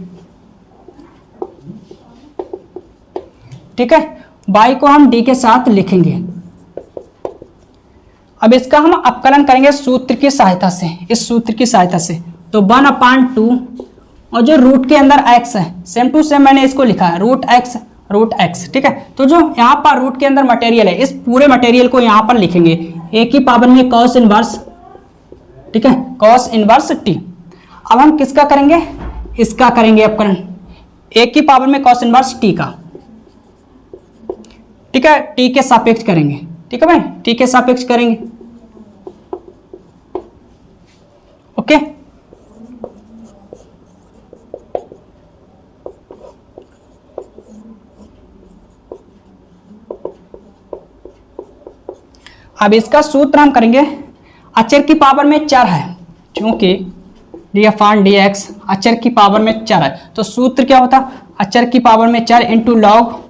ठीक है, y को हम d के साथ लिखेंगे। अब इसका हम अपकलन करेंगे सूत्र की सहायता से, इस सूत्र की सहायता से, तो 1/2 और जो रूट के अंदर x है, सेम टू सेम मैंने इसको लिखा है रूट x, ठीक है। तो जो यहाँ पर रूट के अंदर मटेरियल है, इस पूरे मटेरियल को यहाँ पर लिखेंगे a की पावर में cos इनवर्स, ठीक है, cos इनवर्स t। अब हम किसका करेंगे, इसका करेंगे अपकलन a की पावर में cos इनवर्स t का, ठीक है, t के सापेक्ष करेंगे, ठीक है भाई, t के सापेक्ष करेंगे, ओके। अब इसका सूत्र हम करेंगे, अचर की पावर में 4 है, क्योंकि डी अपॉन डी एक्स अचर की पावर में 4 है, तो सूत्र क्या होता, अचर की पावर में 4 इंटू लॉग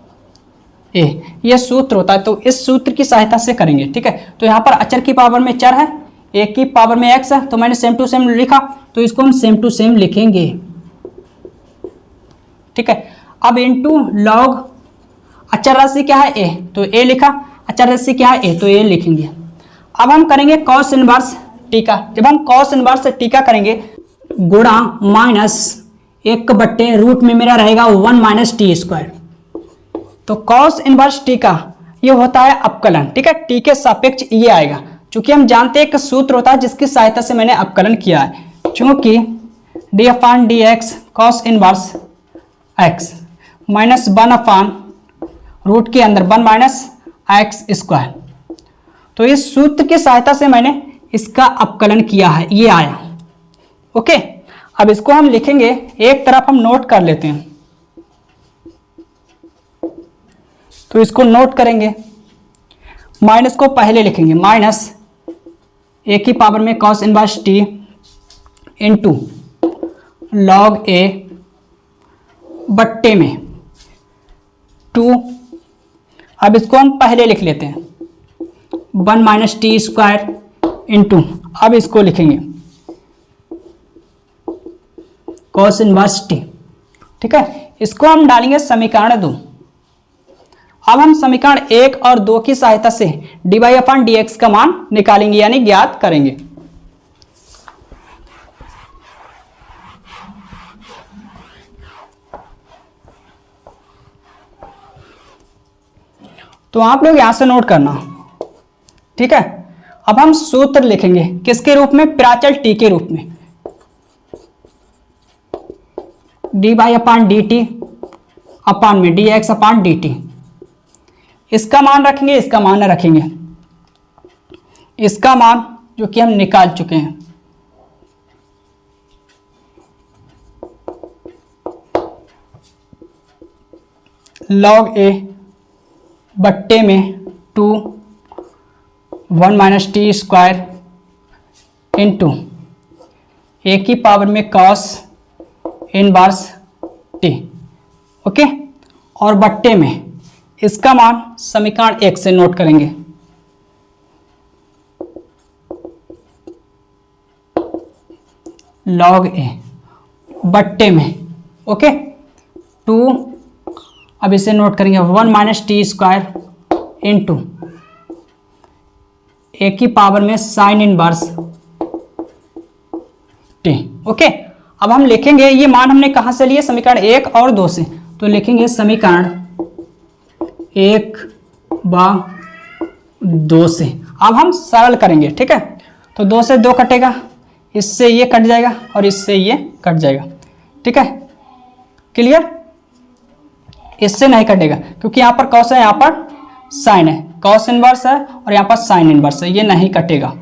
ए, यह सूत्र होता है। तो इस सूत्र की सहायता से करेंगे, ठीक है। तो यहाँ पर अचर की पावर में 4 है, ए की पावर में x है, तो मैंने सेम टू सेम लिखा, तो इसको हम सेम टू सेम लिखेंगे, ठीक है। अब इंटू लॉग अचर राशि क्या है a, तो a लिखा, अचर राशि क्या है ए, तो ए लिखेंगे। अब हम करेंगे कॉस इनवर्स टी का। जब हम कॉस इनवर्स टी का करेंगे गुणा माइनस 1 रूट में मेरा रहेगा 1 माइनस टी स्क्वायर। तो कॉस इनवर्स टी का ये होता है अपकलन, ठीक है, टी के सापेक्ष ये आएगा। चूंकि हम जानते हैं एक सूत्र होता है जिसकी सहायता से मैंने अपकलन किया है, चूंकि D upon D X cos inverse X minus 1 upon root के अंदर 1 माइनस एक्स स्क्वायर। तो इस सूत्र की सहायता से मैंने इसका अपकलन किया है, ये आया। ओके, अब इसको हम लिखेंगे, एक तरफ हम नोट कर लेते हैं। तो इसको नोट करेंगे, माइनस को पहले लिखेंगे, माइनस ए की पावर में cos inverse T into log A बट्टे में 2। अब इसको हम पहले लिख लेते हैं 1 माइनस टी स्क्वायर इंटू, अब इसको लिखेंगे कॉस इनवर्स टी, ठीक है। इसको हम डालेंगे समीकरण 2। अब हम समीकरण 1 और 2 की सहायता से D Y upon D X का मान निकालेंगे, यानी ज्ञात करेंगे। तो आप लोग यहां से नोट करना, ठीक है। अब हम सूत्र लिखेंगे किसके रूप में, प्राचल टी के रूप में, D Y upon D T upon में D X upon D T. इसका मान रखेंगे, इसका मान न रखेंगे, इसका मान जो कि हम निकाल चुके हैं, लॉग ए बट्टे में 2 1 माइनस टी स्क्वायर इंटू ए की पावर में कॉस इनवर्स टी, ओके। और बट्टे में इसका मान समीकरण 1 से नोट करेंगे, लॉग ए बट्टे में, ओके 2, अब इसे नोट करेंगे 1 माइनस टी स्क्वायर इंटू ए की पावर में साइन इनवर्स टी, ओके। अब हम लिखेंगे, ये मान हमने कहां से लिए, समीकरण 1 और 2 से, तो लिखेंगे समीकरण 1 व 2 से। अब हम सरल करेंगे, ठीक है। तो 2 से 2 कटेगा, इससे ये कट जाएगा और इससे ये कट जाएगा, ठीक है, क्लियर। इससे नहीं कटेगा क्योंकि यहाँ पर कॉस है, यहाँ पर साइन है, कॉस इनवर्स है और यहाँ पर साइन इनवर्स है, ये नहीं कटेगा,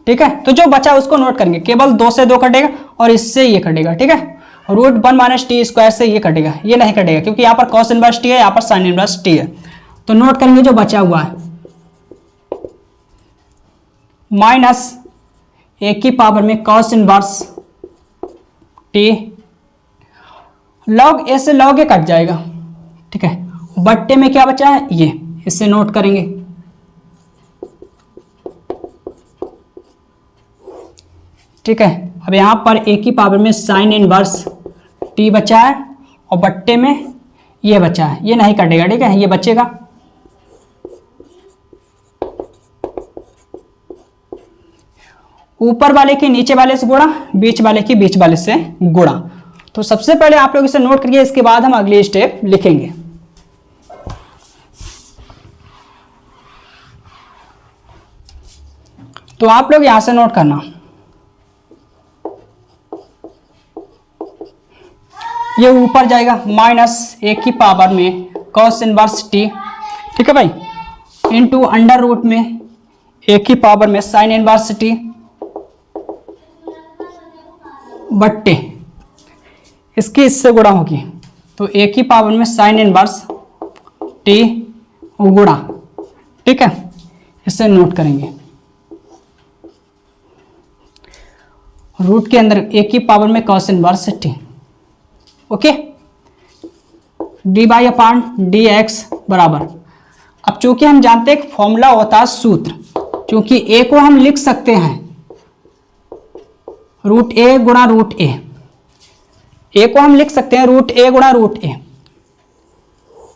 ठीक है। तो जो बचा उसको नोट करेंगे, केवल 2 से 2 कटेगा और इससे ये कटेगा, ठीक है। रूट 1 माइनस टी स्क्वायर से ये कटेगा, ये नहीं कटेगा क्योंकि यहाँ पर कॉस इनवर्स टी है, यहाँ पर साइन इनवर्स टी है। तो नोट करेंगे जो बचा हुआ है, माइनस ए की पावर में कॉस इनवर्स टी, लॉग ए से लॉग ए कट जाएगा, ठीक है। बट्टे में क्या बचा है, ये, इससे नोट करेंगे, ठीक है। अब यहां पर ए की पावर में साइन इनवर्स टी बचा है और बट्टे में ये बचा है, ये नहीं कटेगा, ठीक है, ये बचेगा। ऊपर वाले के नीचे वाले से गुणा, बीच वाले के बीच वाले से गुणा। तो सबसे पहले आप लोग इसे नोट करिए, इसके बाद हम अगली स्टेप लिखेंगे। तो आप लोग यहां से नोट करना, ये ऊपर जाएगा माइनस ए की पावर में कॉस इनवर्स टी, ठीक है भाई, इनटू अंडर रूट में ए की पावर में साइन इनवर्स टी बट्टे इसकी इससे गुणा होगी, तो ए की पावर में साइन इनवर्स टी गुणा, ठीक है, इसे नोट करेंगे। रूट के अंदर ए की पावर में cos inverse T, okay. D Y upon D X बराबर, अब चूंकि हम जानते हैं एक फॉर्मूला होता है सूत्र, चूंकि ए को हम लिख सकते हैं रूट ए गुणा रूट ए को हम लिख सकते हैं रूट ए गुणा रूट ए,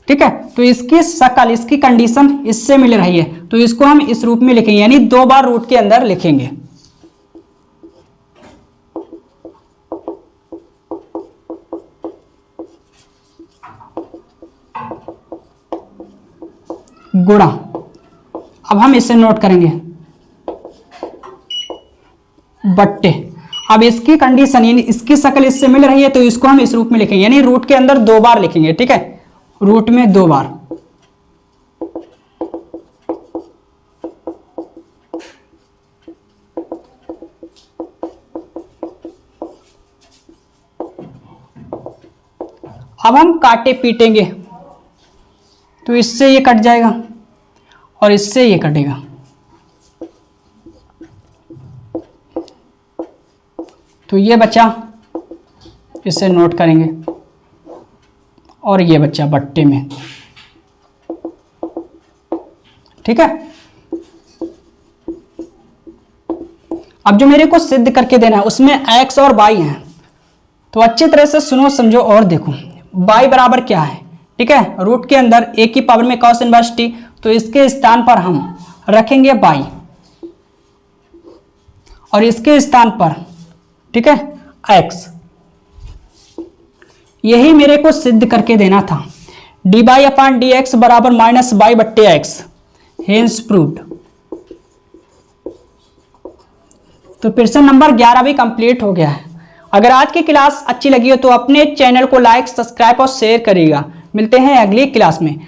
ठीक है। तो इसकी शकल, इसकी कंडीशन इससे मिल रही है, तो इसको हम इस रूप में लिखेंगे, यानी 2 बार रूट के अंदर लिखेंगे। गुणा, अब हम इसे नोट करेंगे, बट्टे। अब इसकी कंडीशन यानी इसकी शक्ल इससे मिल रही है, तो इसको हम इस रूप में लिखेंगे, यानी रूट के अंदर 2 बार लिखेंगे, ठीक है, रूट में 2 बार। अब हम काटे पीटेंगे, तो इससे ये कट जाएगा और इससे ये कटेगा, तो ये बचा, इसे नोट करेंगे, और ये बचा बट्टे में, ठीक है। अब जो मेरे को सिद्ध करके देना है उसमें x और y है, तो अच्छी तरह से सुनो समझो और देखो। y बराबर क्या है, ठीक है, रूट के अंदर a की पावर में cos इनवर्स t, तो इसके स्थान पर हम रखेंगे y और इसके स्थान पर, ठीक है, x। यही मेरे को सिद्ध करके देना था। dy/dx बराबर -y/x, हेंस प्रूव्ड। तो प्रश्न नंबर 11 भी कंप्लीट हो गया है। अगर आज की क्लास अच्छी लगी हो तो अपने चैनल को लाइक, सब्सक्राइब और शेयर करिएगा। मिलते हैं अगली क्लास में।